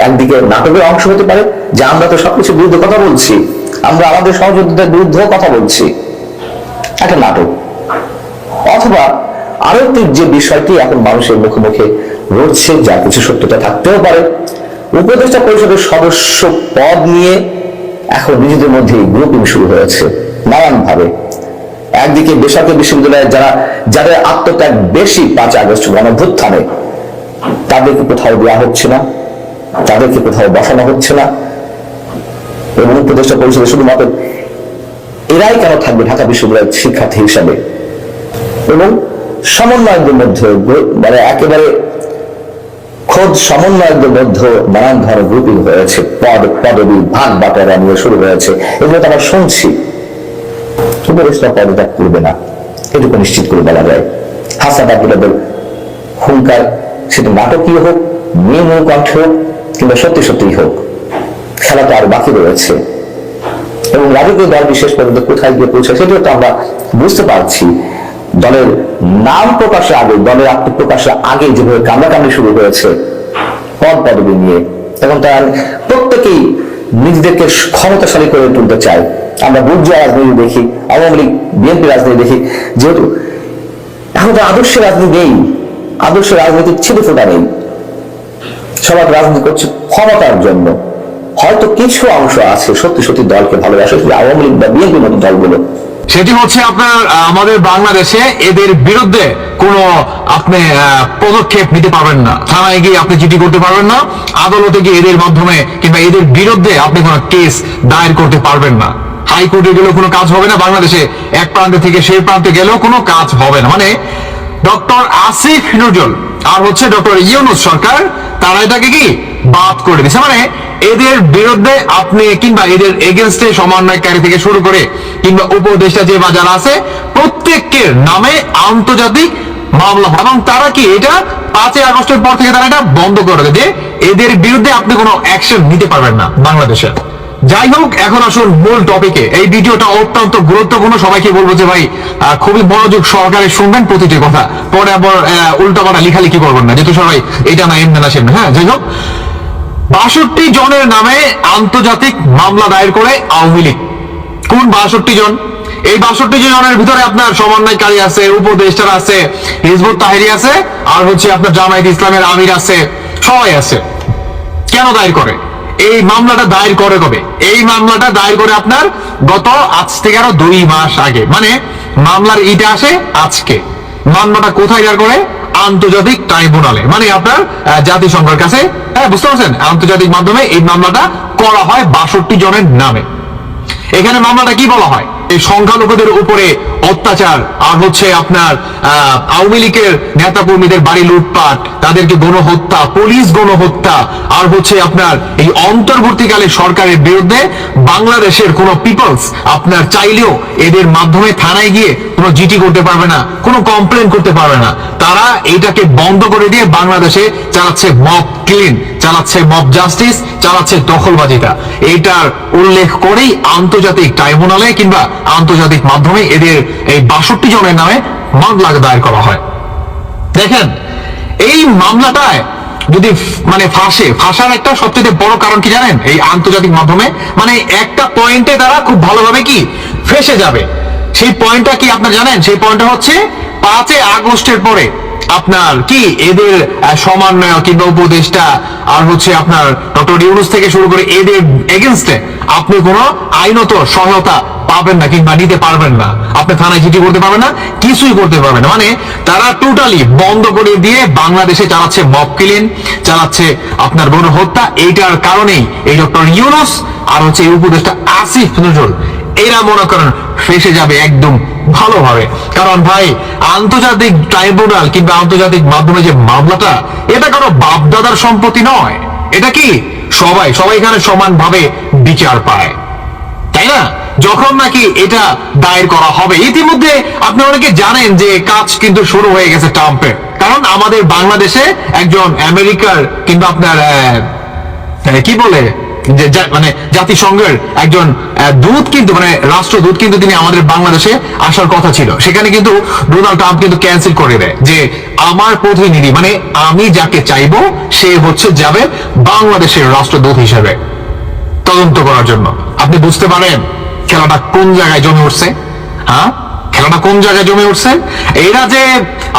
একদিকে নাটকের অংশ হতে পারে যে আমরা তো সবকিছুর বিরুদ্ধে কথা বলছি, আমরা আমাদের সহযোদ্ধাদের বিরুদ্ধেও কথা বলছি, একটা নাটক। অথবা আরো একটি যে বিষয়টি এখন মানুষের মুখে মুখে রয়েছে, যা কিছু সত্যতা থাকতেও পারে, উপদেষ্টা পরিষদের সদস্য পদ নিয়ে এখন নিজেদের মধ্যে গ্রুপিং শুরু হয়েছে নানানভাবে। একদিকে বেসরকারি বিশ্ববিদ্যালয়ে যাদের আত্মত্যাগ বেশি 5 আগস্ট গণঅভ্যুত্থানে, তাদেরকে কোথাও দেওয়া হচ্ছে না, তাদেরকে কোথাও বসানো হচ্ছে না, এবং উপদেষ্টা পরিষদে শুধুমাত্র এরাই কেন থাকবে ঢাকা বিশ্ববিদ্যালয়ের শিক্ষার্থী হিসাবে। এবং সমন্বয়কদের মধ্যে মানে একেবারে খোদ সমন্বয়কদের মধ্যে নানান ধরনের গ্রুপিং হয়েছে, পদবি ভাগ বাটোয়ারা নিয়ে শুরু হয়েছে। এগুলো তো আমরা শুনছি। উপদেষ্টা পদত্যাগ করবে না, এটুকু নিশ্চিত করে বলা যায়। হাসান আব্দুল্লাহদের হুঙ্কার, সেটা নাটকীয় হোক, নির্মূল কণ্ঠে হোক, কিংবা সত্যি সত্যিই হোক, খেলা তো আর বাকি রয়েছে। এবং রাজকীয় দল বিশেষ পর্যন্ত কোথায় গিয়ে পৌঁছে সেটাও তো আমরা বুঝতে পারছি। দলের নাম প্রকাশের আগে, দলের আত্মপ্রকাশের আগে যেভাবে কামড়াকামড়ি শুরু হয়েছে পদবি নিয়ে, তখন তারা প্রত্যেকেই নিজেদেরকে ক্ষমতাশালী করে তুলতে চায়। আমরা বুর্জোয়া রাজনীতি দেখি, আওয়ামী লীগ বিএনপি রাজনীতি দেখি, যেহেতু এখন তো আদর্শ রাজনীতি নেই, আদর্শ রাজনীতির ছিটে ফোটা নেই, সবাই রাজনীতি করছে ক্ষমতার জন্য। হয়তো কিছু অংশ আছে সত্যি সত্যি দলকে ভালোবাসে, আওয়ামী লীগ বা বিএনপির মতো দলগুলো। সেটি হচ্ছে আপনার আমাদের বাংলাদেশে এদের বিরুদ্ধে কোনো আপনি পদক্ষেপ নিতে পারবেন না, থানায় গিয়ে আপনি চিঠি করতে পারবেন না, আদালতে গিয়ে এদের মাধ্যমে কিংবা এদের বিরুদ্ধে আপনি কোনো কেস দায়ের করতে পারবেন না। হাইকোর্টে গেলেও কোনো কাজ হবে না, বাংলাদেশে এক প্রান্ত থেকে সেই প্রান্তে গেলেও কোনো কাজ হবে না। মানে ডক্টর আসিফ নজরুল আর হচ্ছে ডক্টর ইউনূস সরকার, তারা এটাকে কি বাদ করে দিচ্ছে। মানে এদের বিরুদ্ধে আপনি কিংবা এদের এগেনস্টে সমন্বয়কারী থেকে শুরু করে কিংবা উপদেষ্টা যে বাজার আছে, প্রত্যেকের নামে আন্তর্জাতিক মামলা, এবং তারা কি এটা 5 আগস্টের পর থেকে তারা এটা বন্ধ করে দেয় যে এদের বিরুদ্ধে আপনি কোনো অ্যাকশন নিতে পারবেন না বাংলাদেশে। যাই হোক, এখন আসুন মূল টপিকে। এই ভিডিওটা অত্যন্ত গুরুত্বপূর্ণ, সবাইকে বলবো যে ভাই খুবই মনোযোগ সহকারে শুনবেন প্রতিটি কথা, পরে আবার উল্টাপাল্টা লিখালিখি করবেন না, যেহেতু সবাই এটা না এমনি না সেমনি। হ্যাঁ, যাই হোক, 62 জনের নামে আন্তর্জাতিক মামলা দায়ের করে আওয়ামী লীগ। কোন 62 জন? এই 62 জনের ভিতরে আপনার সমন্বয়কারী আছে, উপদেষ্টারা আছে, হিজবুত তাহরী আছে, আর হচ্ছে আপনার জামায়াত ইসলামের আমির আছে, সবাই আছে। কেন দায়ের করে? এই মামলাটা দায়ের করে কবে? এই মামলাটা দায়ের করে আপনার গত আজ থেকে আরো 2 মাস আগে। মানে মামলার ইটা আসে আজকে। মামলাটা কোথায় দায়ের করে? আন্তর্জাতিক ট্রাইব্যুনালে, মানে আপনার জাতিসংঘের কাছে। হ্যাঁ, বুঝতে পারছেন? আন্তর্জাতিক মাধ্যমে এই মামলাটা করা হয় 62 জনের নামে। এখানে মামলাটা কি বলা হয়? এই সংখ্যালঘুদের উপরে অত্যাচার, আর হচ্ছে আপনার আওয়ামী লীগের নেতা কর্মীদের বাড়ি লুটপাট, তাদেরকে গণহত্যা, পুলিশ গণহত্যা, আর হচ্ছে আপনার এই অন্তর্বর্তীকালে সরকারের বিরুদ্ধে বাংলাদেশের কোন পিপলস আপনার চাইলেও এদের মাধ্যমে থানায় গিয়ে কোনো জিটি করতে পারবে না, কোনো কমপ্লেন করতে পারবে না। তারা এইটাকে বন্ধ করে দিয়ে বাংলাদেশে চালাচ্ছে মব ক্লিন, চালাচ্ছে মব জাস্টিস, চালাচ্ছে দখলবাজিটা। এইটার উল্লেখ করেই আন্তর্জাতিক ট্রাইব্যুনালে কিংবা আন্তর্জাতিক মাধ্যমে এদের এই 62 জনের নামে মামলা দায়ের করা হয়। দেখেন, এই মামলাটায় যদি মানে ফাঁসার একটা সবচেয়ে বড় কারণ কি জানেন? এই আন্তর্জাতিক মাধ্যমে মানে একটা পয়েন্টে তারা খুব ভালোভাবে কি ফেঁসে যাবে। সেই পয়েন্টটা কি আপনার জানেন? সেই পয়েন্টটা হচ্ছে 5 আগস্টের পরে আপনার কি এদের সমন্বয় কিংবা উপদেষ্টা, আর হচ্ছে আপনার ডক্টর ইউনূস থেকে শুরু করে এদের এগেনস্টে আপনি কোনো আইনত সহায়তা পাবেন না কিংবা নিতে পারবেন না। আপনি থানায় চিঠি করতে পারবেন না, কিছুই করতে পারবেন না। মানে তারা টোটালি বন্ধ করে দিয়ে বাংলাদেশে চালাচ্ছে মব কিলিং, চালাচ্ছে আপনার গণহত্যা। এইটার কারণেই এই ডক্টর ইউনূস আর হচ্ছে এই উপদেষ্টা আসিফ নজরুল এরা মনে করেন ফেসে যাবে একদম ভালোভাবে। কারণ ভাই, আন্তর্জাতিক ট্রাইব্যুনাল কিংবা আন্তর্জাতিক মাধ্যমে যে মামলাটা, এটা কোনো বাপদাদার সম্পত্তি নয়। এটা কি সবাই এখানে সমানভাবে বিচার পায়, তাই না? যখন নাকি এটা দায়ের করা হবে, ইতিমধ্যে আপনি অনেকে জানেন যে কাজ কিন্তু শুরু হয়ে গেছে ট্রাম্পের। কারণ আমাদের বাংলাদেশে একজন আমেরিকার কিংবা আপনার কি বলে মানে জাতিসংঘের একজন দূত কিন্তু মানে রাষ্ট্রদূত কিন্তু তিনি আমাদের বাংলাদেশে আসার কথা ছিল, সেখানে কিন্তু ডোনাল্ড ট্রাম্প কিন্তু ক্যান্সেল করে দেয় যে আমার প্রতিনিধি মানে আমি যাকে চাইবো সে হচ্ছে যাবে বাংলাদেশের রাষ্ট্রদূত হিসেবে তদন্ত করার জন্য। আপনি বুঝতে পারেন খেলাটা কোন জায়গায় জমে উঠছে? হ্যাঁ, খেলাটা কোন জায়গায় জমে উঠছে? এরা যে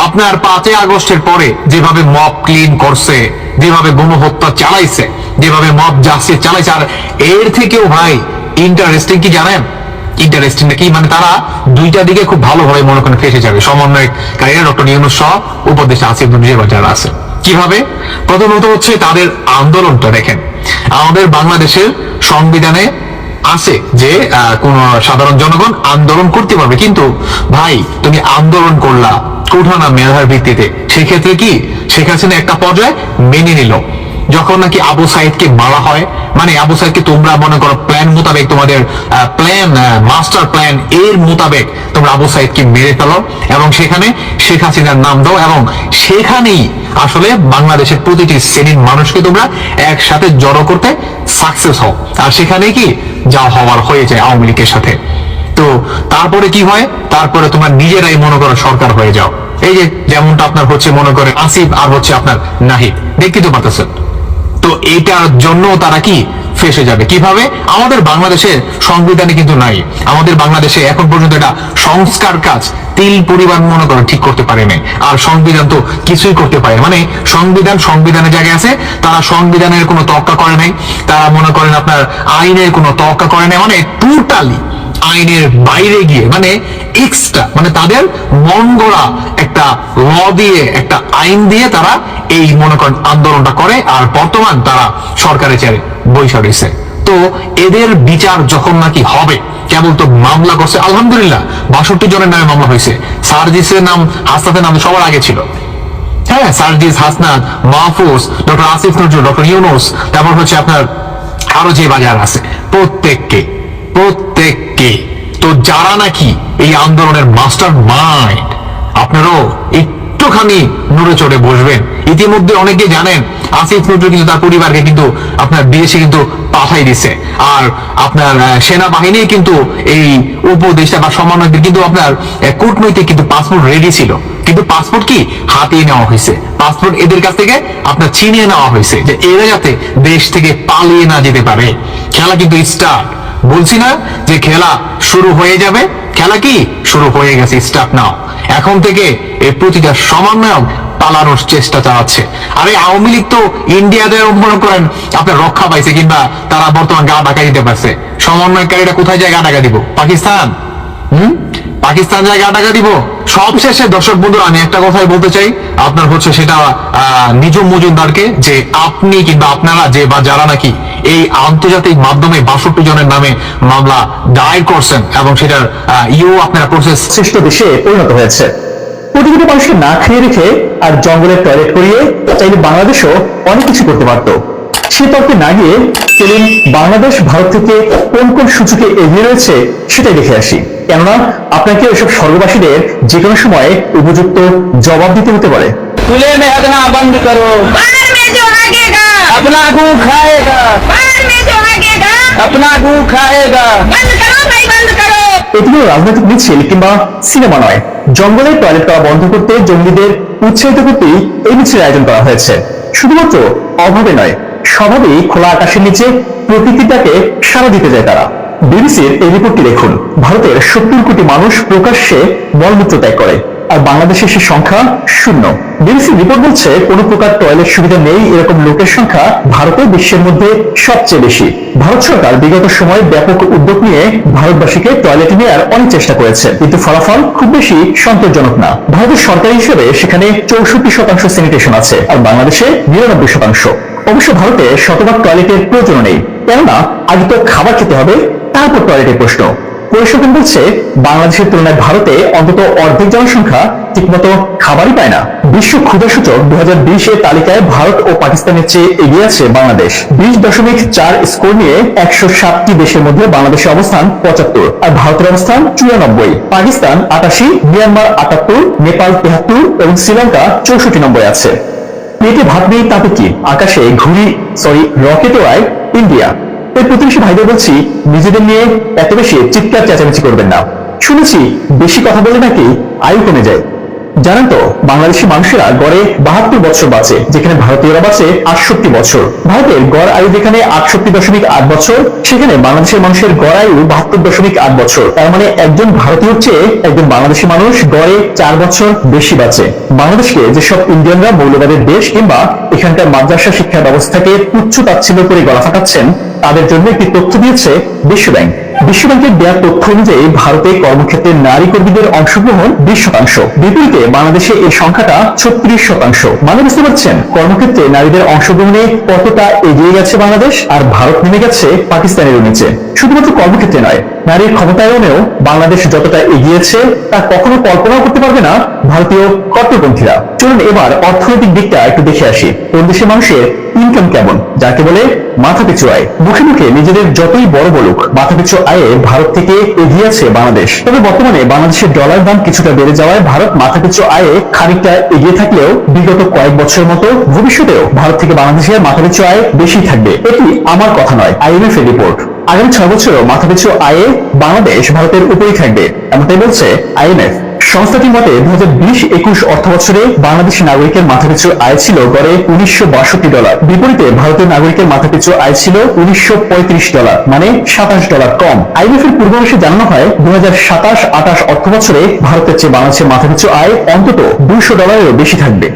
আপনার 5ই আগস্টের পরে যেভাবে মব ক্লিন করছে, যেভাবে গণহত্যা চালাইছে, যেভাবে মব জাস্টিস চালাইছে, আর এর থেকেও ভাই ইন্টারেস্টিং কি জানেন? ইন্টারেস্টিং কি মানে তারা দুইটা দিকে খুব ভালোভাবে মনে করেন ফেসে যাবে, সমন্বয়কারীরা ডক্টর ইউনূস সহ উপদেষ্টা আসিফ নজরুল যারা আছে। কিভাবে? প্রথমত হচ্ছে তাদের আন্দোলনটা দেখেন, আমাদের বাংলাদেশের সংবিধানে আছে যে কোন সাধারণ জনগণ আন্দোলন করতে পারবে, কিন্তু ভাই তুমি আন্দোলন করলা কোঠানা মেধার ভিত্তিতে, সেক্ষেত্রে কি শেখ হাসিনা একটা পর্যায়ে মেনে নিল যখন নাকি আবু সাইদকে মারা হয়, মানে আবু সাইদকে তোমরা মনে করো প্ল্যান মোতাবেক তোমাদের প্ল্যান মাস্টার প্ল্যান এর মোতাবেক তোমরা আবু সাইদকে মেরে ফেলো এবং সেখানে শেখ হাসিনার নাম দাও এবং সেখানেই আসলে বাংলাদেশের প্রতিটি শ্রেণীর মানুষকে তোমরা একসাথে জড়ো করতে সাকসেস হও, আর সেখানে কি যা হওয়ার হয়ে যায় আওয়ামী লীগের সাথে। তো তারপরে কি হয়? তারপরে তোমরা নিজেরাই মনে করো সরকার হয়ে যাও, এই যে যেমনটা আপনার হচ্ছে মনে করে আসিফ আর হচ্ছে আপনার নাহিদ, দেখতে তো পারতেছেন। তো এটার জন্য তারা কি ফেসে যাবে কিভাবে? আমাদের বাংলাদেশের সংবিধানে কিন্তু নাই, আমাদের বাংলাদেশে এখন পর্যন্ত এটা সংস্কার কাজ তিল পরিমাণ মনে করেন ঠিক করতে পারে নাই, আর সংবিধান তো কিছুই করতে পারে, মানে সংবিধানের জায়গায় আছে, তারা সংবিধানের কোনো তোয়াক্কা করে নাই, তারা মনে করেন আপনার আইনের কোনো তোয়াক্কা করে নাই, মানে টোটালি আইনের বাইরে গিয়ে মানে এক্সট্রা মানে তাদের মন গড়া একটা ল দিয়ে একটা আইন দিয়ে তারা এই মনে করেন আন্দোলনটা করে, আর বর্তমান তারা সরকারের চেয়ারে বৈশা রয়েছে। তো এদের বিচার যখন নাকি হবে, কেবল তো মামলা করছে আলহামদুলিল্লাহ 62 জনের নামে মামলা হয়েছে, সার্জিসের নাম হাসনাতের নাম সবার আগে ছিল, হ্যাঁ সার্জিস, হাসনাত, মাহফুজ, ডক্টর আসিফ নজরুল, ডক্টর ইউনূস, তারপর হচ্ছে আপনার আরো যে বাজার আছে প্রত্যেককে। তো যারা নাকি এই আন্দোলনের মাস্টার মাইন্ড, আপনারাও একটুখানি নড়ে চড়ে বসবেন। ইতিমধ্যে অনেকে জানেন আসিফ নজরুল কিন্তু তার পরিবারকে কিন্তু আপনার বিদেশে কিন্তু পাঠাই দিছে, আর আপনার সেনাবাহিনী কিন্তু এই উপদেষ্টা বা সমন্বয়কদের কিন্তু আপনার কূটনৈতিক কিন্তু পাসপোর্ট রেডি ছিল, কিন্তু পাসপোর্ট কি হাতিয়ে নেওয়া হয়েছে, পাসপোর্ট এদের কাছ থেকে আপনার ছিনিয়ে নেওয়া হয়েছে যে এরা যাতে দেশ থেকে পালিয়ে না যেতে পারে। খেলা কিন্তু স্টার্ট, বলছি না যে খেলা শুরু হয়ে যাবে, খেলা কি শুরু হয়ে গেছে, স্টার্ট নাও। এখন থেকে এই প্রতিটা সমন্বয়ক পালানোর চেষ্টা চালাচ্ছে। আরে আওয়ামী লীগ তো ইন্ডিয়াতে মনে করেন আপনার রক্ষা পাইছে, কিংবা তারা বর্তমান গা ঢাকা দিতে পারছে, সমন্বয়কারীরা কোথায় যায় গা ঢাকা দিব? পাকিস্তান, পাকিস্তান যায় গা ঢাকা দিব। সবশেষে দর্শক বন্ধুরা আমি একটা কথাই বলতে চাই, আপনার হচ্ছে সেটা নিজুম মজুমদারকে, যে আপনি কিংবা আপনারা যে বা যারা নাকি এই আন্তর্জাতিক মাধ্যমে 62 জনের নামে মামলা দায়ের করছেন এবং সেটার আপনারা প্রসেস শ্রেষ্ঠ দেশে পরিণত হয়েছে। কোটি কোটি মানুষকে না খেয়ে রেখে আর জঙ্গলের টয়লেট করিয়ে চাইলে বাংলাদেশও অনেক কিছু করতে পারত। সে তর্কে না গিয়ে চলুন বাংলাদেশ ভারত থেকে কোন কোন সূচকে এগিয়ে রয়েছে সেটাই দেখে আসি, কেননা আপনাকে ওইসব স্বর্গবাসীদের যে কোনো সময় উপযুক্ত জবাব দিতে হতে পারে। खुले में हदना बंद करो, अपना गू खाएगा, अपना गू खाएगा, এটি কোনো রাজনৈতিক মিছিল কিংবা সিনেমা নয়, জঙ্গলের টয়লেট করা বন্ধ করতে জঙ্গিদের উৎসাহিত করতেই এই মিছিলের আয়োজন করা হয়েছে। শুধুমাত্র অভাবে নয়, স্বভাবেই খোলা আকাশের নিচে প্রকৃতিটাকে সাড়া দিতে যায় তারা। বিবিসির এই রিপোর্টটি দেখুন, ভারতের 70 কোটি মানুষ প্রকাশ্যে মলমূত্র ত্যাগ করে, আর বাংলাদেশের সে সংখ্যা 0। বিবিসি রিপোর্ট বলছে কোনো প্রকার টয়লেট সুবিধা নেই এরকম লোকের সংখ্যা ভারতে বিশ্বের মধ্যে সবচেয়ে বেশি। ভারত সরকার বিগত সময়ে ব্যাপক উদ্যোগ নিয়ে ভারতবাসীকে টয়লেটে নেওয়ার অনেক চেষ্টা করেছে, কিন্তু ফলাফল খুব বেশি সন্তোষজনক না। ভারতের সরকারি হিসেবে সেখানে 64% স্যানিটেশন আছে, আর বাংলাদেশে 99%। অবশ্য ভারতে শতভাগ টয়লেটের প্রয়োজন নেই, কেননা আগে তো খাবার খেতে হবে, তারপর টয়লেটের প্রশ্ন। পরিসংখ্যান বলছে বাংলাদেশের তুলনায় ভারতে অন্তত অর্ধেক জনসংখ্যা ঠিকমতো খাবারই পায় না। বিশ্ব ক্ষুধা সূচক 2020 তালিকায় ভারত ও পাকিস্তানের চেয়ে এগিয়ে আছে বাংলাদেশ। 20.4 স্কোর নিয়ে 107টি দেশের মধ্যে বাংলাদেশের অবস্থান 75, আর ভারতের অবস্থান 94, পাকিস্তান 88, মিয়ানমার 78, নেপাল 73 এবং শ্রীলঙ্কা 64 নম্বরে আছে। পেটে ভাত নেই তাতে কি, আকাশে রকেট ওড়ায় ইন্ডিয়া। তাই প্রতিবেশী ভাইদের বলছি, নিজেদের নিয়ে এত বেশি চিৎকার চেঁচামেচি করবেন না। শুনেছি বেশি কথা বলে নাকি আয়ু কমে যায়। জানেন তো, বাংলাদেশি মানুষেরা গড়ে 72 বছর বাঁচে, যেখানে ভারতীয়রা বাঁচে 68 বছর। ভারতের গড় আয়ু যেখানে 68.8 বছর, সেখানে বাংলাদেশের মানুষের গড় আয়ু 72.8 বছর। তার মানে একজন ভারতীয়র চেয়ে একজন বাংলাদেশি মানুষ গড়ে 4 বছর বেশি বাঁচে। বাংলাদেশকে যেসব ইন্ডিয়ানরা মৌলবাদের দেশ কিংবা এখানকার মাদ্রাসা শিক্ষা ব্যবস্থাকে তুচ্ছ তাচ্ছিল্য করে গলা ফাটাচ্ছেন, তাদের জন্য একটি তথ্য দিয়েছে বিশ্বব্যাংক। বিশ্বব্যাংকের দেওয়া তথ্য অনুযায়ী ভারতে কর্মক্ষেত্রে নারী কর্মীদের অংশগ্রহণ 20%, বিপরীতে বাংলাদেশে এই সংখ্যাটা 36%। মানে বুঝতে পারছেন কর্মক্ষেত্রে নারীদের অংশগ্রহণে কতটা এগিয়ে গেছে বাংলাদেশ, আর ভারত নেমে গেছে পাকিস্তানের নিচে। শুধুমাত্র কর্মক্ষেত্রে নয়, নারীর ক্ষমতায়নেও বাংলাদেশ যতটা এগিয়েছে তা কখনো কল্পনাও করতে পারবে না ভারতীয় কট্টরপন্থীরা। চলুন এবার অর্থনৈতিক দিকটা একটু দেখে আসি। কোন দেশের মানুষের ইনকাম কেমন, যাকে বলে মাথাপিছু আয়। মুখে মুখে নিজেদের যতই বড় বলুক, মাথাপিছু আয়ে ভারত থেকে এগিয়ে আছে বাংলাদেশ। তবে বর্তমানে বাংলাদেশের ডলার দাম কিছুটা বেড়ে যাওয়ায় ভারত মাথাপিছু আয়ে খানিকটা এগিয়ে থাকলেও বিগত কয়েক বছরের মতো ভবিষ্যতেও ভারত থেকে বাংলাদেশের মাথাপিছু আয় বেশি থাকবে। এটি আমার কথা নয়, IMF এর রিপোর্ট। আগামী 6 বছরও মাথাপিছু আয়ে বাংলাদেশ ভারতের উপরেই থাকবে, এমনটাই বলছে IMF। সংস্থাটির মতে 2020-21 অর্থ বছরে বাংলাদেশি নাগরিকের মাথাপিছু আয় ছিল গড়ে $1962, বিপরীতে ভারতীয় নাগরিকের মাথাপিছু আয় ছিল $1935, মানে $27 কম। IMF এর পূর্বাভাসে জানানো হয় 2027-28 অর্থ বছরে ভারতের চেয়ে বাংলাদেশের মাথাপিছু আয় অন্তত $200 বেশি থাকবে।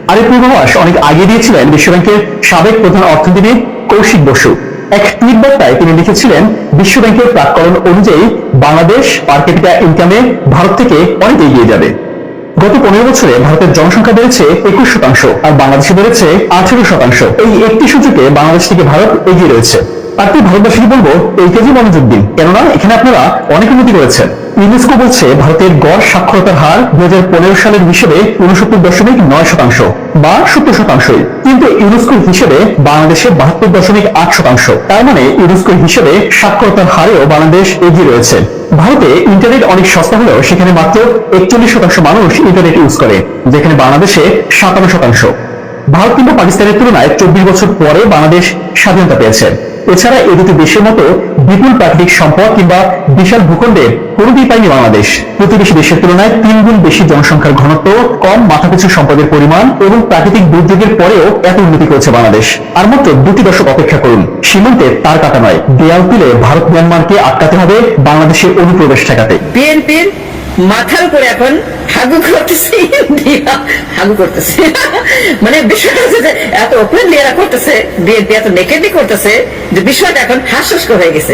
আর এই পূর্বাভাস অনেক আগে দিয়েছিলেন বিশ্বব্যাংকের সাবেক প্রধান অর্থনীতিবিদ কৌশিক বসু। এক টুইট বার্তায় তিনি লিখেছিলেন, বিশ্বব্যাংকের প্রাক্কলন অনুযায়ী বাংলাদেশ পার ক্যাপিটা ইনকামে ভারত থেকে অনেক এগিয়ে যাবে। গত 15 বছরে ভারতের জনসংখ্যা বেড়েছে 21%, আর বাংলাদেশে বেড়েছে 18%। এই একটি সূচকে বাংলাদেশ থেকে ভারত এগিয়ে রয়েছে। আর তুই ভারতবাসীকে বলবো, এই কাজে মনোযোগ দিন, কেননা এখানে আপনারা অনেক উন্নতি করেছেন। ইউনেস্কো বলছে ভারতের গড় সাক্ষরতার হার 2015 সালের হিসেবে 69.9% বা 70%, কিন্তু ইউনেস্কোর হিসেবে বাংলাদেশে 72.8%। তার মানে ইউনেস্কোর হিসেবে সাক্ষরতার হারেও বাংলাদেশ এগিয়ে রয়েছে। ভারতে ইন্টারনেট অনেক সস্তা হলেও সেখানে মাত্র 41% মানুষ ইন্টারনেট ইউজ করে, যেখানে বাংলাদেশে 57%। ভারত কিংবা পাকিস্তানের তুলনায় 24 বছর পরে বাংলাদেশ স্বাধীনতা পেয়েছে। এছাড়া এই দুটি দেশের মতো বিপুল প্রাকৃতিক সম্পদ কিংবা বিশাল ভূখণ্ডের কোনোটি পায়নি বাংলাদেশ। প্রতিবেশী দেশের তুলনায় 3 গুণ বেশি জনসংখ্যার ঘনত্ব, কম মাথাপিছু সম্পদের পরিমাণ এবং প্রাকৃতিক দুর্যোগের পরেও এত উন্নতি করেছে বাংলাদেশ। আর মাত্র 2 দশক অপেক্ষা করুন, সীমান্তে তার কাটা নয়, দেয়াল তুলে ভারত মিয়ানমারকে আটকাতে হবে বাংলাদেশের অনুপ্রবেশ ঠেকাতে। বিএনপির মাথার উপরে এখন হাগু করতেছে, হাগু করতেছে। মানে বিষয়টা হচ্ছে যে এত ওপেনলি এরা করতেছে, বিএনপি এত নেকেডলি করতেছে যে বিষয়টা এখন হাস্যস্ক হয়ে গেছে।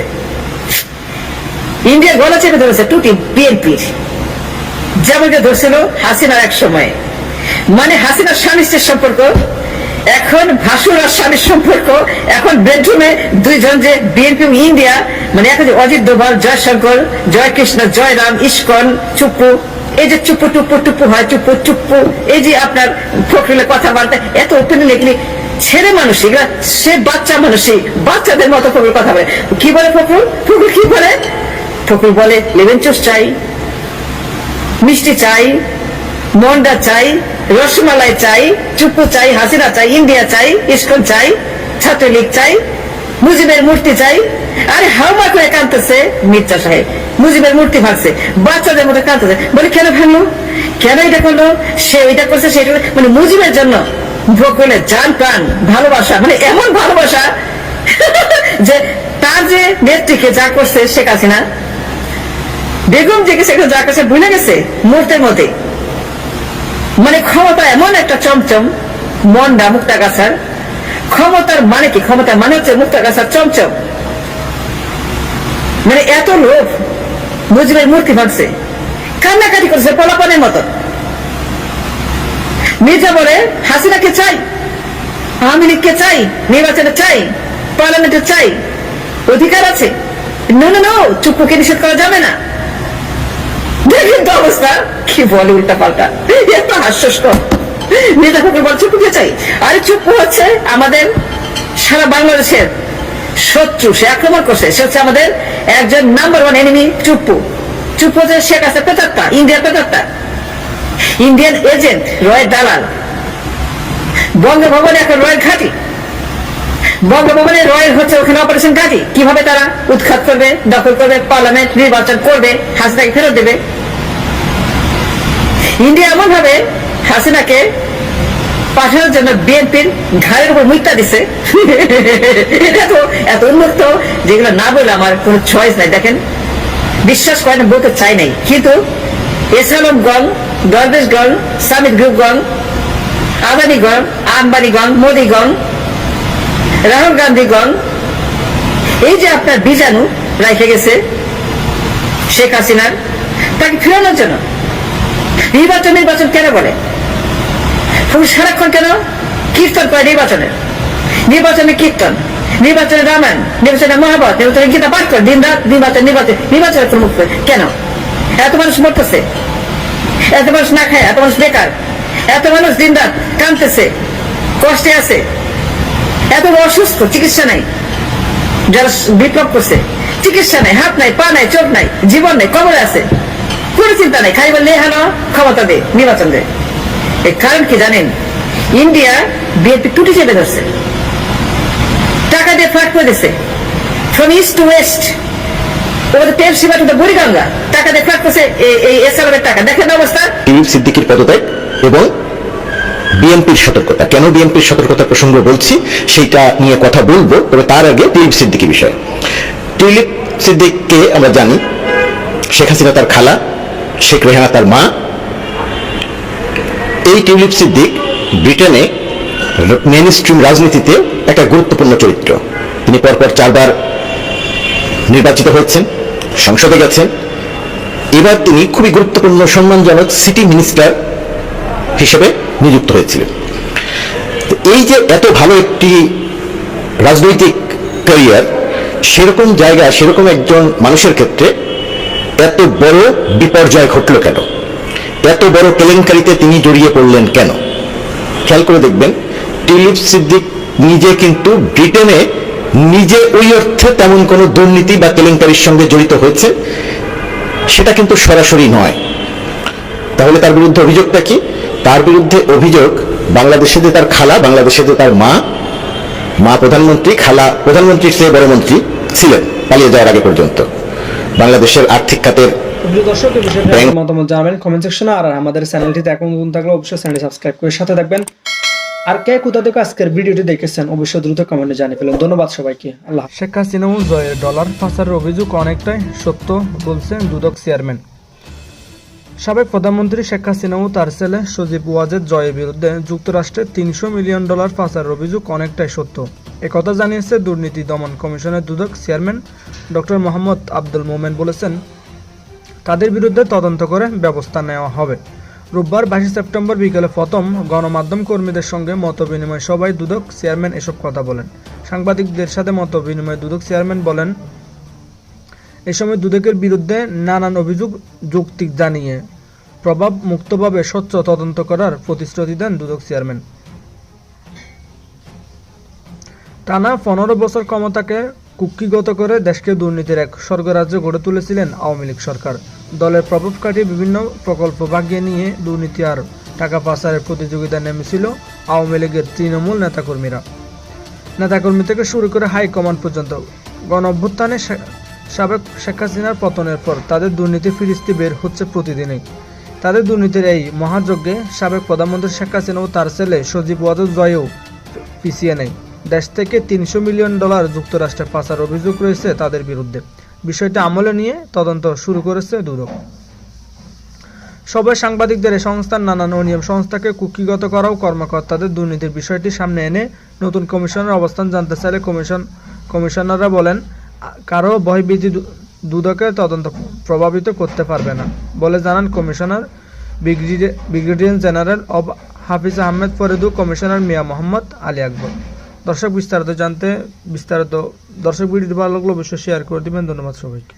ইন্ডিয়া গলা চেপে ধরেছে টুটি বিএনপির, যেমনকে ধরছিল হাসিনার এক সময়। মানে হাসিনার স্বামী স্ত্রীর সম্পর্ক এখন ভাসুর আর স্বামীর সম্পর্ক। এখন বেডরুমে দুইজন যে বিএনপি এবং ইন্ডিয়া, মানে এখন যে অজিত দোভাল, জয়শঙ্কর, জয়কৃষ্ণ, জয়রাম, ইস্কন, চুপ্পু, এই যে চুপ্পু টুপ্পু টুপ্পু হয়, চুপ্পু চুপ্পু, এই যে আপনার ফখরুলের কথাবার্তা এত ওপেনলি লিখলি, ছেলে মানুষ এগুলা, সে বাচ্চা মানুষই, বাচ্চাদের মতো ফখরুল কথা বলে। কি বলে ফখরুল? ফখরুল কি বলে? ফখরুল বলে লেমন জুস চাই, মিষ্টি চাই, মন্ডা চাই, রসমালাই চাই, চুপ্পু চাই, হাসিনা চাই, ইন্ডিয়া চাই, ইস্কন চাই, ছাত্রলীগ চাই, মুজিবের মূর্তি চাই। আরে হাওমা করে কাঁদতেছে মির্জা সাহেব, মুজিবের মূর্তি ভাঙছে, বাচ্চাদের মতো কাঁদতেছে। বলে কেন ভাঙলো, কেন এটা করলো, সে ওইটা করছে, সেটা মানে মুজিবের জন্য ভোগলে জান প্রাণ ভালোবাসা, মানে এমন ভালোবাসা যে তার যে নেত্রীকে যা করছে শেখ হাসিনা, বেগম যে সেখানে যা করছে ভুলে গেছে মুহূর্তের মধ্যে। মানে ক্ষমতা এমন একটা চমচম, মন্ডা মুক্তাগাছার ক্ষমতার মানে কি? ক্ষমতার মানে হচ্ছে মুক্তাগাছার চমচম। মানে এত লোভ, মুজিবের মূর্তি ভাঙছে, কান্নাকাটি করছে পলাপনের মতো। মির্জা বলে হাসিনাকে চাই, আওয়ামী লীগকে চাই, নির্বাচনে চাই, পার্লামেন্টে চাই, অধিকার আছে। নো, চুপ্পুকে নিষেধ করা যাবে না। দেখেন তো অবস্থা, কি বলে উল্টা পাল্টা, এত হাস্যস্কর। নেতা ফখরুল বল চুপ্পুকে চাই। আরে চুপ্পু হচ্ছে আমাদের সারা বাংলাদেশের শত্রু, সে আক্রমণ করছে, সে হচ্ছে আমাদের একজন নাম্বার 1 এনিমি। চুপ্পু হচ্ছে শেখ হাসিনা পেতাত্তা, ইন্ডিয়ার পেতাত্তা, ইন্ডিয়ান এজেন্ট, রয়ের দালাল, বঙ্গভবনে এখন রয়ের ঘাঁটি। বঙ্গভবনে রয়ের হচ্ছে ওখানে অপারেশন গাজী, কিভাবে তারা উৎখাত করবে, দখল করবে, পার্লামেন্ট নির্বাচন করবে, হাসিনাকে ফেরত দেবে। ইন্ডিয়া এমন ভাবে হাসিনাকে পাঠানোর জন্য বিএনপির ঘাড়ের উপর মুইতা দিছে, এটা তো এত উন্মুক্ত যেগুলো না বলে আমার কোনো চয়েস নাই। দেখেন, বিশ্বাস করেন, বলতে চাই নাই, কিন্তু এসালমগণ, দরবেশগণ, সামিট গ্রুপগণ, আদানিগণ, আম্বানিগণ, মোদিগণ, রাহুল গান্ধীগণ, এই যে আপনার বীজাণু রেখে গেছে শেখ হাসিনার, তাকে ফেরানোর জন্য নির্বাচন কেন বলে? সারাক্ষণ কেন কীর্তন করে নির্বাচনে কীর্তন, নির্বাচনে রামায়ণ, নির্বাচনে মহাভারত, নির্বাচনে গীতা পাঠ করে দিন রাত নির্বাচনের প্রমুখ কেন? এত মানুষ মরতেছে, এত মানুষ না খায়, এত মানুষ বেকার, এত মানুষ দিন রাত কাঁদতেছে, কষ্টে আছে, এত অসুস্থ, চিকিৎসা নাই, যারা বিপ্লব করছে চিকিৎসা নাই, হাত নাই, পা নাই, চোখ নাই, জীবন নাই, কবরে আছে, কোনো চিন্তা নাই, খাইবার লেহানো ক্ষমতা দে, নির্বাচন দে। এর কারণ কি জানেন? ইন্ডিয়া বিএনপি টুটি চেপে ধরছে, টাকা দিয়ে ফ্লাট করে দিচ্ছে, ফ্রম ইস্ট টু ওয়েস্ট, তেল সীমা টু বুড়িগঙ্গা, টাকা দিয়ে ফ্লাট করছে এই এসআরের টাকা। দেখেন অবস্থা। সিদ্দিকীর পদত্যাগ এবং বিএনপির সতর্কতা, কেন বিএনপির সতর্কতা প্রসঙ্গ বলছি সেটা নিয়ে কথা বলবো, তবে তার আগে টিউলিপ সিদ্দিকী বিষয়। টিউলিপ সিদ্দিককে আমরা জানি, শেখ হাসিনা তার খালা, শেখ রেহানা তার মা। এই টিউলিপ সিদ্দিক ব্রিটেনে মেইন স্ট্রিম রাজনীতিতে একটা গুরুত্বপূর্ণ চরিত্র। তিনি পরপর 4 বার নির্বাচিত হয়েছেন, সংসদে গেছেন, এবার তিনি খুবই গুরুত্বপূর্ণ সম্মানজনক সিটি মিনিস্টার হিসেবে নিযুক্ত হয়েছিলেন। এই যে এত ভালো একটি রাজনৈতিক ক্যারিয়ার, সেরকম জায়গা, সেরকম একজন মানুষের ক্ষেত্রে এত বড় বিপর্যয় ঘটল কেন? এত বড় কেলেঙ্কারিতে তিনি জড়িয়ে পড়লেন কেন? খেয়াল করে দেখবেন, টিউলিপ সিদ্দিক নিজে কিন্তু ব্রিটেনে নিজে ওই অর্থে তেমন কোনো দুর্নীতি বা কেলেঙ্কারির সঙ্গে জড়িত হয়েছে সেটা কিন্তু সরাসরি নয়। তাহলে তার বিরুদ্ধে অভিযোগটা কি? তার বিরুদ্ধে অভিযোগ বাংলাদেশে যে তার খালা, বাংলাদেশে যে তার মা প্রধানমন্ত্রী, খালা প্রধানমন্ত্রীর চেয়ে বড় মন্ত্রী ছিলেন পালিয়ে যাওয়ার আগে পর্যন্ত। বাংলাদেশের আর্থিক খাতের দর্শক, এই বিষয়টা মতামত জানাবেন কমেন্ট সেকশনে। আর আমাদের চ্যানেলটিতে এখন নতুন থাকলে অবশ্যই চ্যানেলটি সাবস্ক্রাইব করে সাথে থাকবেন। আর কে কোথা থেকে আজকের ভিডিওটি দেখেছেন অবশ্যই দ্রুত কমেন্টে জানিয়ে ফেলেন। ধন্যবাদ সবাইকে। আল্লাহ। শেখ হাসিনা ও জয়ের ডলার পাচারের অভিযোগ অনেকটাই সত্য বলছেন দুদক চেয়ারম্যান। সাবেক প্রধানমন্ত্রী শেখ হাসিনা ও তার ছেলে সজীব ওয়াজেদ জয়ের বিরুদ্ধে যুক্তরাষ্ট্রের $300 মিলিয়ন পাচারের অভিযোগ অনেকটাই সত্য। একথা জানিয়েছে দুর্নীতি দমন কমিশনের দুদক চেয়ারম্যান ডক্টর মোহাম্মদ আব্দুল মোমেন। বলেছেন, তাদের বিরুদ্ধে তদন্ত করে ব্যবস্থা নেওয়া হবে। রোববার 22 সেপ্টেম্বর বিকেলে প্রথম গণমাধ্যম কর্মীদের সঙ্গে মতবিনিময় সভায় দুদক চেয়ারম্যান এসব কথা বলেন। সাংবাদিকদের সাথে মতবিনিময়ে দুদক চেয়ারম্যান বলেন, এ সময় দুদকের বিরুদ্ধে নানান অভিযোগ যৌক্তিক জানিয়ে প্রভাব মুক্তভাবে স্বচ্ছ তদন্ত করার প্রতিশ্রুতি দেন দুদক চেয়ারম্যান। টানা 15 বছর ক্ষমতাকে কুক্ষিগত করে দেশকে দুর্নীতির এক স্বর্গরাজ্য গড়ে তুলেছিলেন আওয়ামী লীগ সরকার। দলের প্রভাব কাটিয়ে বিভিন্ন প্রকল্প ভাগিয়ে নিয়ে দুর্নীতি আর টাকা পাচারের প্রতিযোগিতা নেমেছিল আওয়ামী লীগের তৃণমূল নেতাকর্মী থেকে শুরু করে হাইকমান্ড পর্যন্ত। গণঅভ্যুত্থানে সাবেক শেখ হাসিনার পতনের পর তাদের দুর্নীতি ফিরিস্তি বের হচ্ছে প্রতিদিনই। তাদের দুর্নীতির এই মহাযজ্ঞে সাবেক প্রধানমন্ত্রী শেখ হাসিনা ও তার ছেলে সজীব ওয়াজেদ জয়ও পিছিয়ে নেই। দেশ থেকে $300 মিলিয়ন যুক্তরাষ্ট্রে পাচার অভিযোগ রয়েছে তাদের বিরুদ্ধে। বিষয়টি আমলে নিয়ে তদন্ত শুরু করেছে দুদক। সবাই সাংবাদিকদের এই সংস্থার নানান অনিয়ম সংস্থাকে কুক্ষিগত করা ও কর্মকর্তাদের দুর্নীতির বিষয়টি সামনে এনে নতুন কমিশনের অবস্থান জানতে চাইলে কমিশনাররা বলেন, কারো ভয়ভীতি দুদকের তদন্ত প্রভাবিত করতে পারবে না বলে জানান কমিশনার ব্রিগেডিয়ার জেনারেল অব হাফিজ আহমেদ ফরিদু, কমিশনার মিয়া মোহাম্মদ আলী আকবর। দর্শক, বিস্তারিত ভিডিওটি ভালো লাগলে অবশ্যই শেয়ার করে দিবেন। ধন্যবাদ সবাইকে।